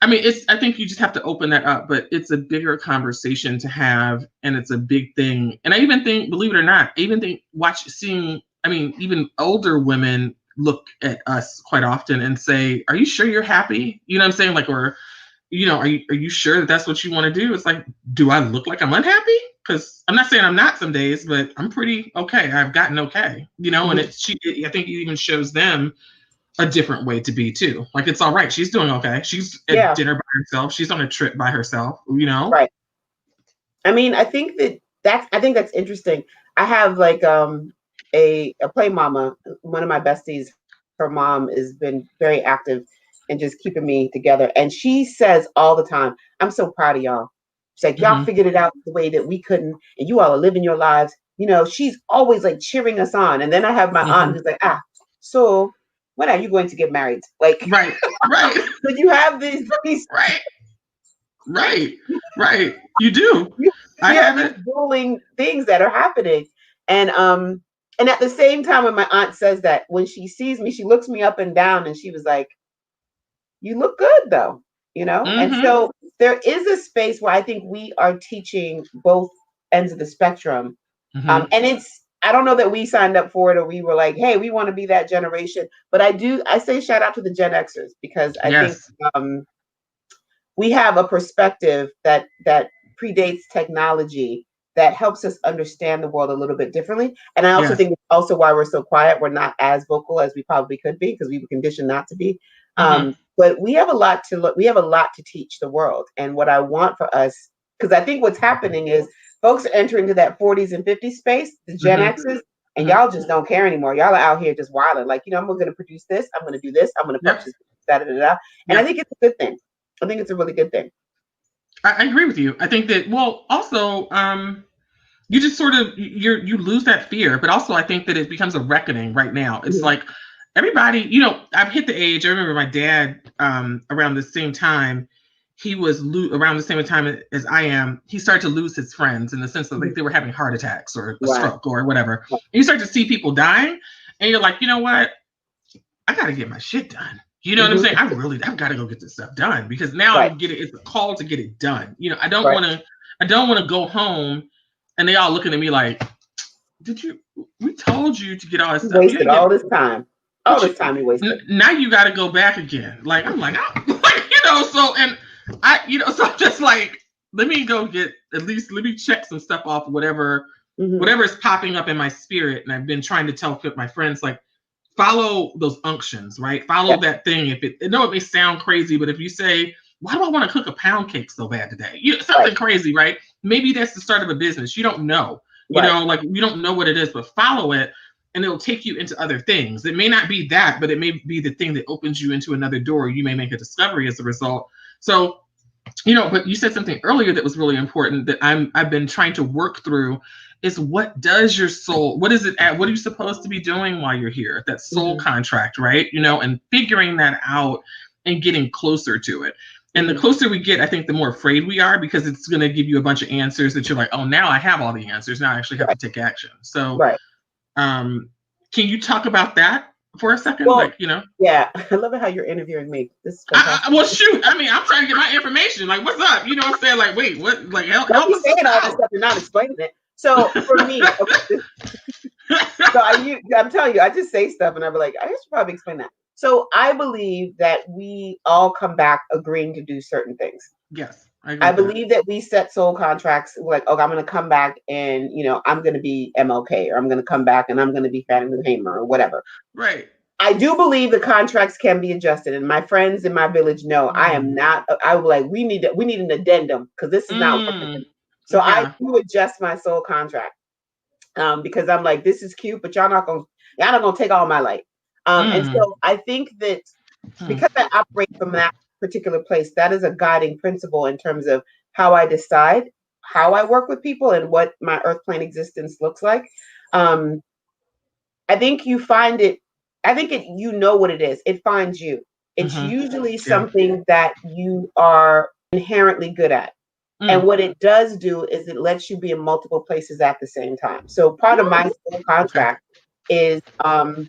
I mean, I think you just have to open that up, but it's a bigger conversation to have, and it's a big thing. And I even think, believe it or not, even older women look at us quite often and say, "Are you sure you're happy?" You know what I'm saying? Like, or, are you sure that that's what you want to do? It's like, do I look like I'm unhappy? Because I'm not saying I'm not some days, but I'm pretty okay. I've gotten okay, and I think it even shows them a different way to be too. Like, it's all right. She's doing okay. She's at dinner by herself. She's on a trip by herself, Right. I mean, I think that's interesting. I have like a play mama, one of my besties, her mom has been very active and just keeping me together. And she says all the time, I'm so proud of y'all. She's like, y'all figured it out the way that we couldn't, and you all are living your lives. She's always like cheering us on. And then I have my aunt who's like, so when are you going to get married? Like, right. But you have these right. You do. I have these dueling things that are happening. And at the same time, when my aunt says that, when she sees me, she looks me up and down and she was like, you look good though, And so there is a space where I think we are teaching both ends of the spectrum. And I don't know that we signed up for it or we were like, hey, we want to be that generation. But I say shout out to the Gen Xers, because I think we have a perspective that predates technology that helps us understand the world a little bit differently. And I also think it's also why we're so quiet. We're not as vocal as we probably could be because we were conditioned not to be. But we have a lot to teach the world. And what I want for us, because I think what's happening is folks are entering to that 40s and 50s space, the Gen X's, and y'all just don't care anymore. Y'all are out here just wilding. Like, I'm going to produce this. I'm going to do this. I'm going to publish this. And I think it's a good thing. I think it's a really good thing. I agree with you. I think that, also, you just sort of, you lose that fear, but also I think that it becomes a reckoning right now. It's like everybody, I've hit the age. I remember my dad, around the same time, he was around the same time as I am. He started to lose his friends in the sense that like they were having heart attacks or a stroke or whatever. And you start to see people dying, and you're like, you know what? I got to get my shit done. You know what I'm saying? I've got to go get this stuff done, because now it's a call to get it done. I don't want to go home and they all looking at me like, we told you to get all this stuff. Wasted all this time. All this time you wasted. Now you got to go back again. Like, I'm like, so, and so I'm just like, let me go get, at least let me check some stuff off, whatever is popping up in my spirit. And I've been trying to tell my friends, like, follow those unctions, right? Follow that thing. It may sound crazy, but if you say, why do I want to cook a pound cake so bad today? Something crazy, right? Maybe that's the start of a business. You don't know, like you don't know what it is, but follow it and it'll take you into other things. It may not be that, but it may be the thing that opens you into another door. You may make a discovery as a result. So, but you said something earlier that was really important that I've been trying to work through is, what does your soul, what is it at? What are you supposed to be doing while you're here? That soul contract, right? And figuring that out and getting closer to it. And the closer we get, I think the more afraid we are, because it's going to give you a bunch of answers that you're like, oh, now I have all the answers. Now I actually have to take action. So, can you talk about that for a second? Well, yeah, I love it how you're interviewing me. This is well, shoot. I mean, I'm trying to get my information. Like, what's up? You know what I'm saying? Like, wait, what? Like, help me saying all this stuff and not explaining it. So for me, So I'm telling you, I just say stuff and I'm like, I should probably explain that. So I believe that we all come back agreeing to do certain things. Yes, I agree I with that. believe that we set soul contracts like, okay, I'm going to come back and, I'm going to be MLK, or I'm going to come back and I'm going to be Fannie Lou Hamer or whatever. Right. I do believe the contracts can be adjusted, and my friends in my village know I am not. I was like, we need an addendum because this is not working. So I do adjust my soul contract because I'm like, this is cute, but y'all not gonna take all my light. And so I think that because I operate from that particular place, that is a guiding principle in terms of how I decide how I work with people and what my earth plane existence looks like. I think you find it. I think you know what it is. It finds you. It's usually something that you are inherently good at. And what it does do is it lets you be in multiple places at the same time. So part of my soul contract is I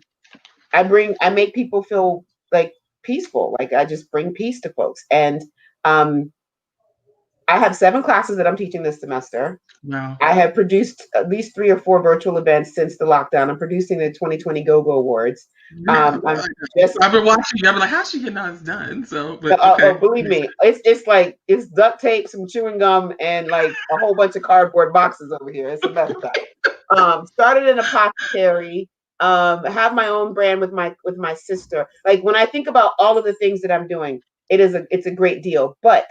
make people feel like peaceful. Like I just bring peace to folks. And I have 7 classes that I'm teaching this semester. Wow. I have produced at least 3 or 4 virtual events since the lockdown. I'm producing the 2020 GoGo Awards. I've been watching you. I'm like, how's she getting all this done? So, but okay. Believe me, it's like it's duct tape, some chewing gum, and like a whole bunch of cardboard boxes over here. It's the best stuff. Started an apothecary. Have my own brand with my sister. Like when I think about all of the things that I'm doing, it's a great deal. But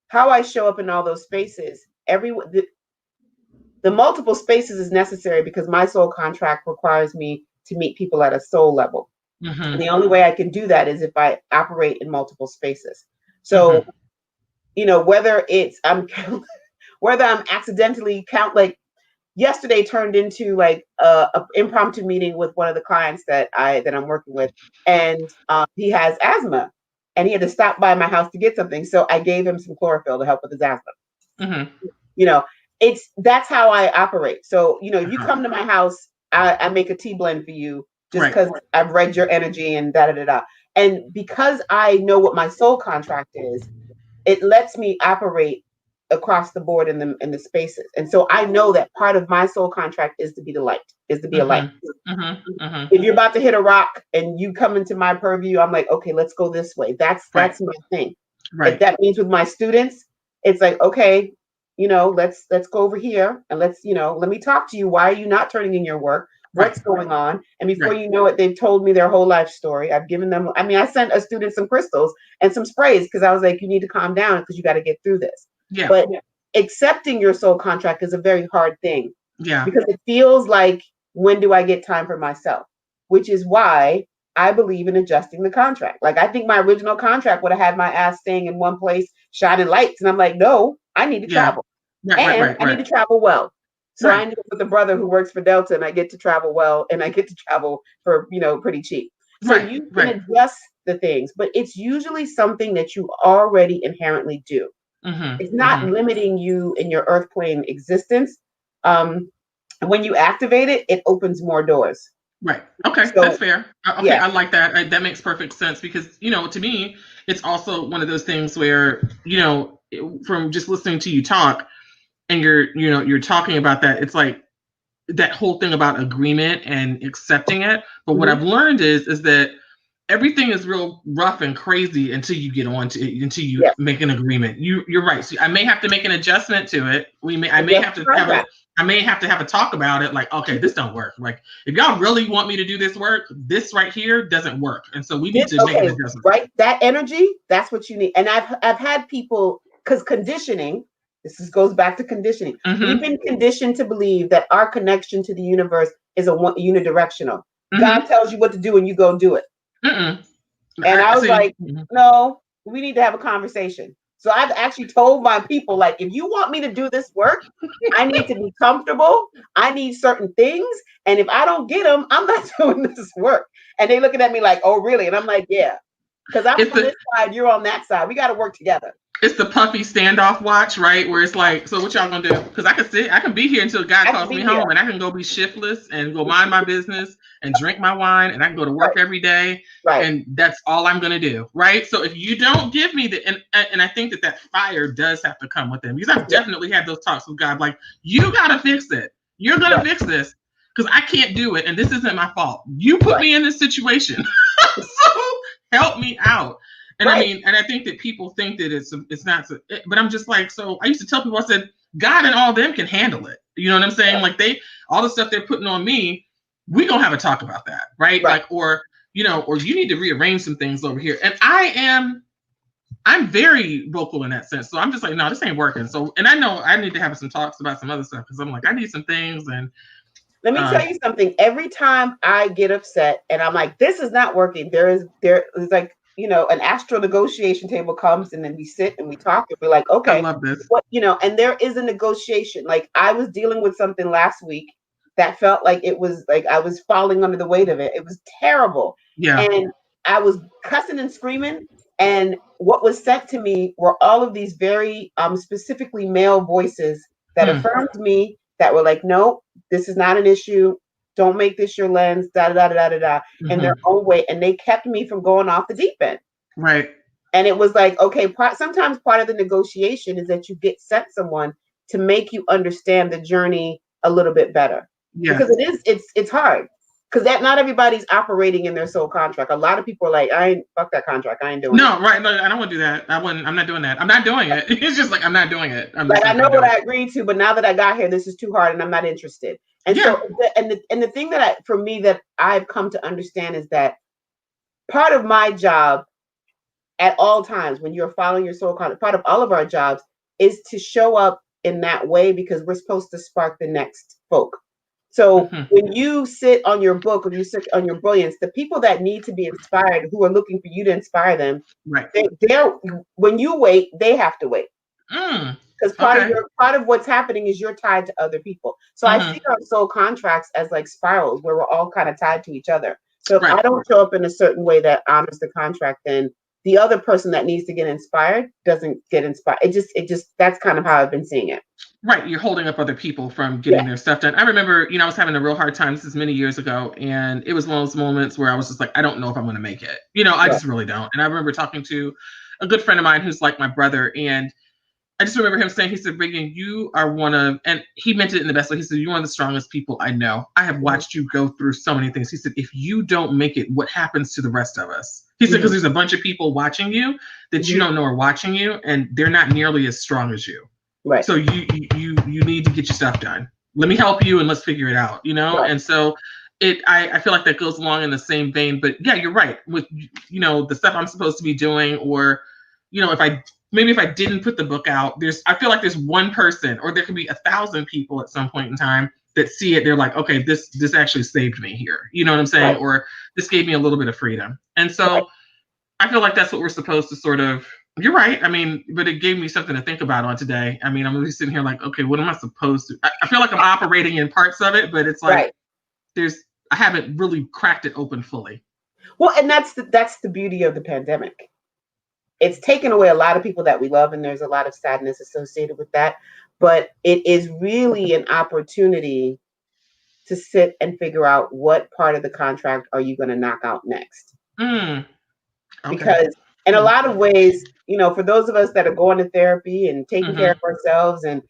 how I show up in all those spaces, the multiple spaces is necessary because my soul contract requires me to meet people at a soul level. And the only way I can do that is if I operate in multiple spaces. So, whether I'm accidentally like yesterday turned into like a impromptu meeting with one of the clients that I'm working with, and he has asthma, and he had to stop by my house to get something. So I gave him some chlorophyll to help with his asthma. That's how I operate. So, if you come to my house, I make a tea blend for you just because I've read your energy and da-da-da-da. And because I know what my soul contract is, it lets me operate across the board in the spaces. And so I know that part of my soul contract is to be the light, is to be a light. If you're about to hit a rock and you come into my purview, I'm like, okay, let's go this way. That's my thing. If that means with my students, it's like, okay, let's go over here and let me talk to you. Why are you not turning in your work? What's going on? And before you know it, they've told me their whole life story. I've given them, I sent a student some crystals and some sprays because I was like, you need to calm down because you got to get through this. Yeah. But accepting your soul contract is a very hard thing. Yeah. Because it feels like, when do I get time for myself? Which is why I believe in adjusting the contract. Like I think my original contract would have had my ass staying in one place, shining lights. And I'm like, no, I need to travel. I need to travel well. So I ended up with a brother who works for Delta, and I get to travel well, and I get to travel for, pretty cheap. So you can adjust the things, but it's usually something that you already inherently do. It's not limiting you in your earth plane existence. When you activate it, it opens more doors. Right. Okay. So, that's fair. Okay. Yeah. I like that. That makes perfect sense because, to me, it's also one of those things where, from just listening to you talk and you're talking about that, it's like that whole thing about agreement and accepting it. But what I've learned is that everything is real rough and crazy until you get on to it, until you make an agreement. You're right. So I may have to make an adjustment to it. I may have to have a talk about it. Like, okay, this don't work. Like, if y'all really want me to do this work, this right here doesn't work. And so we need to make an adjustment. Right. That energy, that's what you need. And I've had people, because conditioning, goes back to conditioning. We've been conditioned to believe that our connection to the universe is unidirectional. God tells you what to do and you go do it. And I was like, no, we need to have a conversation. So I've actually told my people, like, if you want me to do this work, I need to be comfortable. I need certain things. And if I don't get them, I'm not doing this work. And they looking at me like, oh, really? And I'm like, yeah, because I'm on this side, you're on that side. We got to work together. It's the puffy standoff watch, right? Where it's like, so what y'all gonna do? Because I can be here until God calls me home, and I can go be shiftless and go mind my business and drink my wine, and I can go to work every day, and that's all I'm gonna do, right? So if you don't give me the, and I think that fire does have to come with them, because I've definitely had those talks with God, like, you gotta fix it. You're gonna fix this. because I can't do it, and this isn't my fault. You put me in this situation, so help me out. And I mean, and I think that people think that it's not, but I'm just like, so I used to tell people, I said, God and all of them can handle it. You know what I'm saying? Like all the stuff they're putting on me, we gonna have a talk about that, right? Like, or or you need to rearrange some things over here. And I'm very vocal in that sense. So I'm just like, no, this ain't working. So, and I know I need to have some talks about some other stuff because I'm like, I need some things. And let me tell you something. Every time I get upset and I'm like, this is not working, there is like, an astral negotiation table comes and then we sit and we talk and we're like, okay, I love this. what, and there is a negotiation. Like I was dealing with something last week that felt like it was like I was falling under the weight of it. It was terrible. Yeah. And I was cussing and screaming. And what was sent to me were all of these very specifically male voices that affirmed me, that were like, no, this is not an issue. Don't make this your lens, in their own way. And they kept me from going off the deep end. Right. And it was like, okay, sometimes part of the negotiation is that you get sent someone to make you understand the journey a little bit better. Yeah. Because it's hard. Because not everybody's operating in their soul contract. A lot of people are like, fuck that contract. I ain't doing it. No, right. No, I don't want to do that. I'm not doing that. I'm not doing it. It's just like, I'm not doing it. I know what I agreed to, but now that I got here, this is too hard and I'm not interested. And so, the thing for me that I've come to understand is that part of my job at all times, when you're following your soul contract, part of all of our jobs is to show up in that way, because we're supposed to spark the next folk. So when you sit on your book, or you sit on your brilliance, the people that need to be inspired, who are looking for you to inspire them, right? When you wait, they have to wait. Because part of what's happening is you're tied to other people. So I see our soul contracts as like spirals where we're all kind of tied to each other. So if I don't show up in a certain way that honors the contract, then the other person that needs to get inspired doesn't get inspired. It just that's kind of how I've been seeing it. Right. You're holding up other people from getting their stuff done. I remember, I was having a real hard time. This is many years ago. And it was one of those moments where I was just like, I don't know if I'm going to make it. I just really don't. And I remember talking to a good friend of mine who's like my brother. And I just remember him saying, he said, Reagan, you are one of, and he meant it in the best way. He said, you're one of the strongest people I know. I have watched you go through so many things. He said, if you don't make it, what happens to the rest of us? He said, because there's a bunch of people watching you that you don't know are watching you, and they're not nearly as strong as you. Right. So you need to get your stuff done. Let me help you and let's figure it out, Right. And so I feel like that goes along in the same vein. But yeah, you're right. With, the stuff I'm supposed to be doing, or, if I didn't put the book out, I feel like there's one person, or there could be 1,000 people at some point in time that see it. They're like, okay, this actually saved me here. You know what I'm saying? Right. Or this gave me a little bit of freedom. And so I feel like that's what we're supposed to sort of, you're right. I mean, but it gave me something to think about on today. I mean, I'm really sitting here like, okay, what am I supposed to? I feel like I'm operating in parts of it, but it's like I haven't really cracked it open fully. Well, and that's the beauty of the pandemic. It's taken away a lot of people that we love, and there's a lot of sadness associated with that. But it is really an opportunity to sit and figure out what part of the contract are you going to knock out next. Okay. Because in a lot of ways, for those of us that are going to therapy and taking care of ourselves and,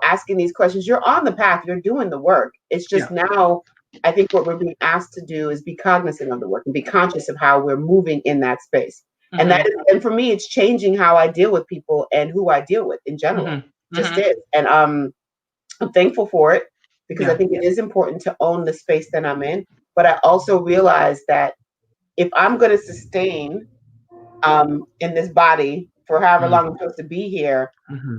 asking these questions, you're on the path, you're doing the work. It's just now, I think what we're being asked to do is be cognizant of the work and be conscious of how we're moving in that space. And and for me, it's changing how I deal with people and who I deal with in general. Just is. And I'm thankful for it, because I think it is important to own the space that I'm in. But I also realize that if I'm going to sustain in this body for however long I'm supposed to be here,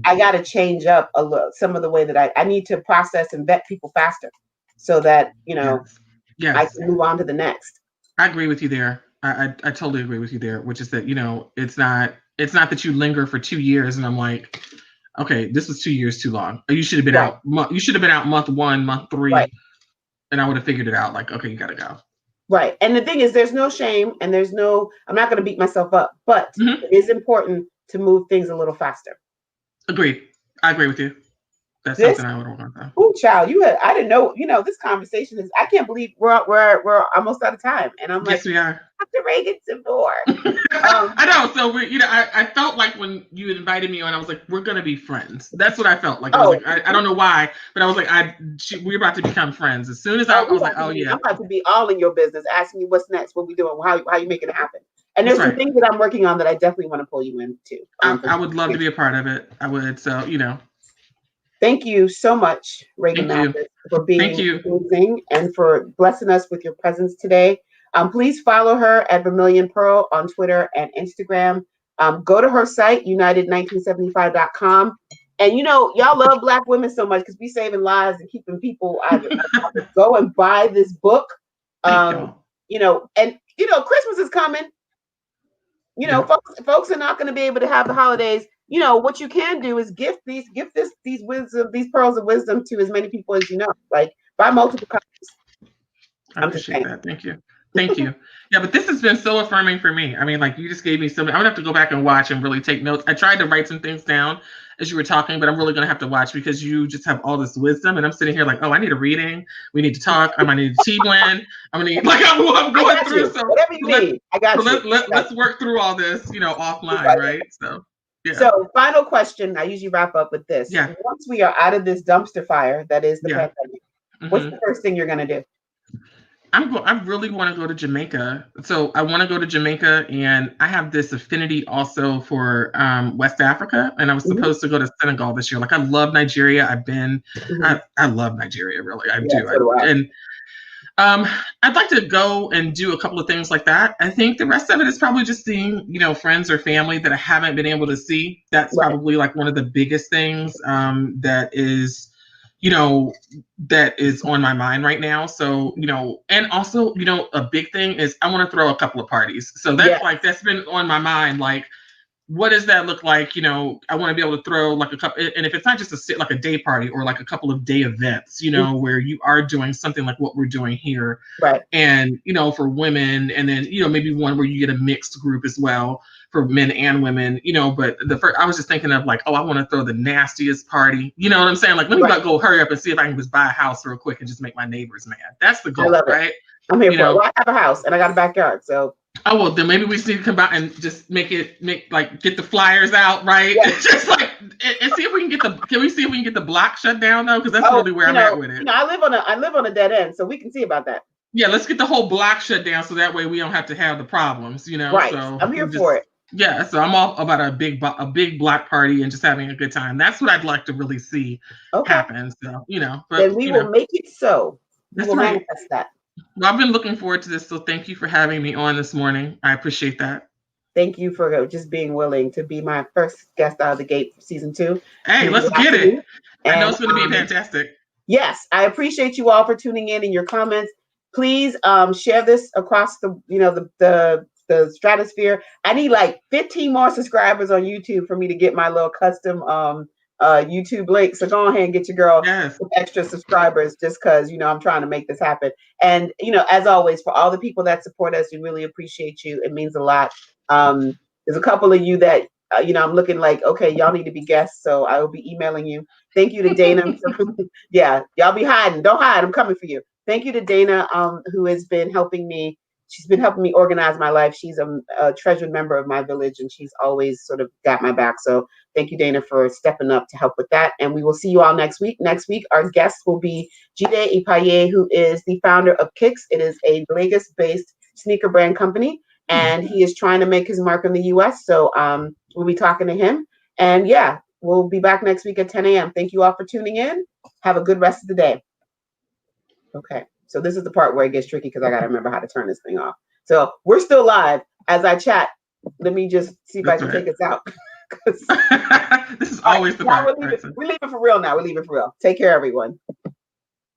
I got to change up a little, some of the way that I need to process and vet people faster, so that, I can move on to the next. I agree with you there. I totally agree with you there, which is that, it's not that you linger for 2 years and I'm like, okay, this was 2 years too long. You should have been out. You should have been out month 1, month 3, and I would have figured it out. Like, okay, you got to go. Right. And the thing is, there's no shame and I'm not going to beat myself up, but it is important to move things a little faster. Agreed. I agree with you. That's This, something I would want to. oh, child, I didn't know, this conversation is, I can't believe we're almost out of time. And I'm like, yes, we are. Dr. Reagan some more. I know. So I felt like when you invited me on, I was like, we're gonna be friends. That's what I felt like. I was like, I don't know why, but I was like, we're about to become friends. As soon as I was like, yeah, I'm about to be all in your business. Ask me what's next, what we doing, how you make it happen. And there's That's some things that I'm working on that I definitely want to pull you into. I would love to be a part of it. I would. So Thank you so much, Reagan Mathis, for being amazing and for blessing us with your presence today. Please follow her at Vermilion Pearl on Twitter and Instagram. Go to her site, united1975.com. And y'all love Black women so much because we saving lives and keeping people out of go and buy this book. And Christmas is coming. Folks are not going to be able to have the holidays. What you can do is gift these pearls of wisdom to as many people as you know. Like buy multiple copies. I appreciate that. Thank you. Yeah, but this has been so affirming for me. I mean, like you just gave me so many. I'm gonna have to go back and watch and really take notes. I tried to write some things down as you were talking, but I'm really gonna have to watch because you just have all this wisdom, and I'm sitting here like, oh, I need a reading. We need to talk. I might need a tea blend. I'm going through. So whatever you need, I got you. Let's work through all this, offline, right? So. Yeah. So, final question. I usually wrap up with this. Yeah. Once we are out of this dumpster fire that is the pandemic, what's the first thing you're gonna do? I really want to go to Jamaica. So I want to go to Jamaica, and I have this affinity also for West Africa. And I was supposed to go to Senegal this year. Like I love Nigeria. I've been. I love Nigeria. Really, I do. So do I. And I'd like to go and do a couple of things like that. I think the rest of it is probably just seeing, friends or family that I haven't been able to see. That's probably like one of the biggest things that is. That is on my mind right now. So, and also, a big thing is I want to throw a couple of parties. So that's been on my mind. Like, what does that look like? I want to be able to throw like a couple, and if it's not just like a day party or like a couple of day events, where you are doing something like what we're doing here. Right. And, for women, and then, maybe one where you get a mixed group as well for men and women, but I was just thinking of like, oh, I want to throw the nastiest party. You know what I'm saying? Like, let me go hurry up and see if I can just buy a house real quick and just make my neighbors mad. That's the goal, right? I'm here for it. Well, I have a house and I got a backyard, so. Oh, well, then maybe we just need to come out and just get the flyers out, right? Yeah. Just like, and see if we can get the block shut down though, because that's really where I'm at with it. I live on a dead end, so we can see about that. Yeah, let's get the whole block shut down so that way we don't have to have the problems, Right. So I'm here for it. Yeah, so I'm all about a big block party and just having a good time. That's what I'd like to really see happen. So, but then we will make it so. We will manifest that. Well, I've been looking forward to this, so thank you for having me on this morning. I appreciate that. Thank you for just being willing to be my first guest out of the gate for season 2. Hey, let's get it. I know it's going to be fantastic. Yes, I appreciate you all for tuning in and your comments. Please share this across the stratosphere. I need like 15 more subscribers on YouTube for me to get my little custom YouTube link. So go ahead and get your girl some extra subscribers just because, I'm trying to make this happen. And, as always, for all the people that support us, we really appreciate you. It means a lot. There's a couple of you that, I'm looking like, okay, y'all need to be guests. So I will be emailing you. Thank you to Dana. Yeah, y'all be hiding. Don't hide. I'm coming for you. Thank you to Dana, who has been helping me. She's been helping me organize my life. She's a treasured member of my village, and she's always sort of got my back. So thank you, Dana, for stepping up to help with that. And we will see you all next week. Next week, our guest will be Jide Ipaye, who is the founder of Kicks. It is a Lagos-based sneaker brand company, and he is trying to make his mark in the U.S. So we'll be talking to him. And yeah, we'll be back next week at 10 a.m. Thank you all for tuning in. Have a good rest of the day. Okay. So this is the part where it gets tricky because I got to remember how to turn this thing off. So we're still live as I chat. Let me just see if I can take us out. This is always the part. We leave it for real now. We leave it for real. Take care, everyone.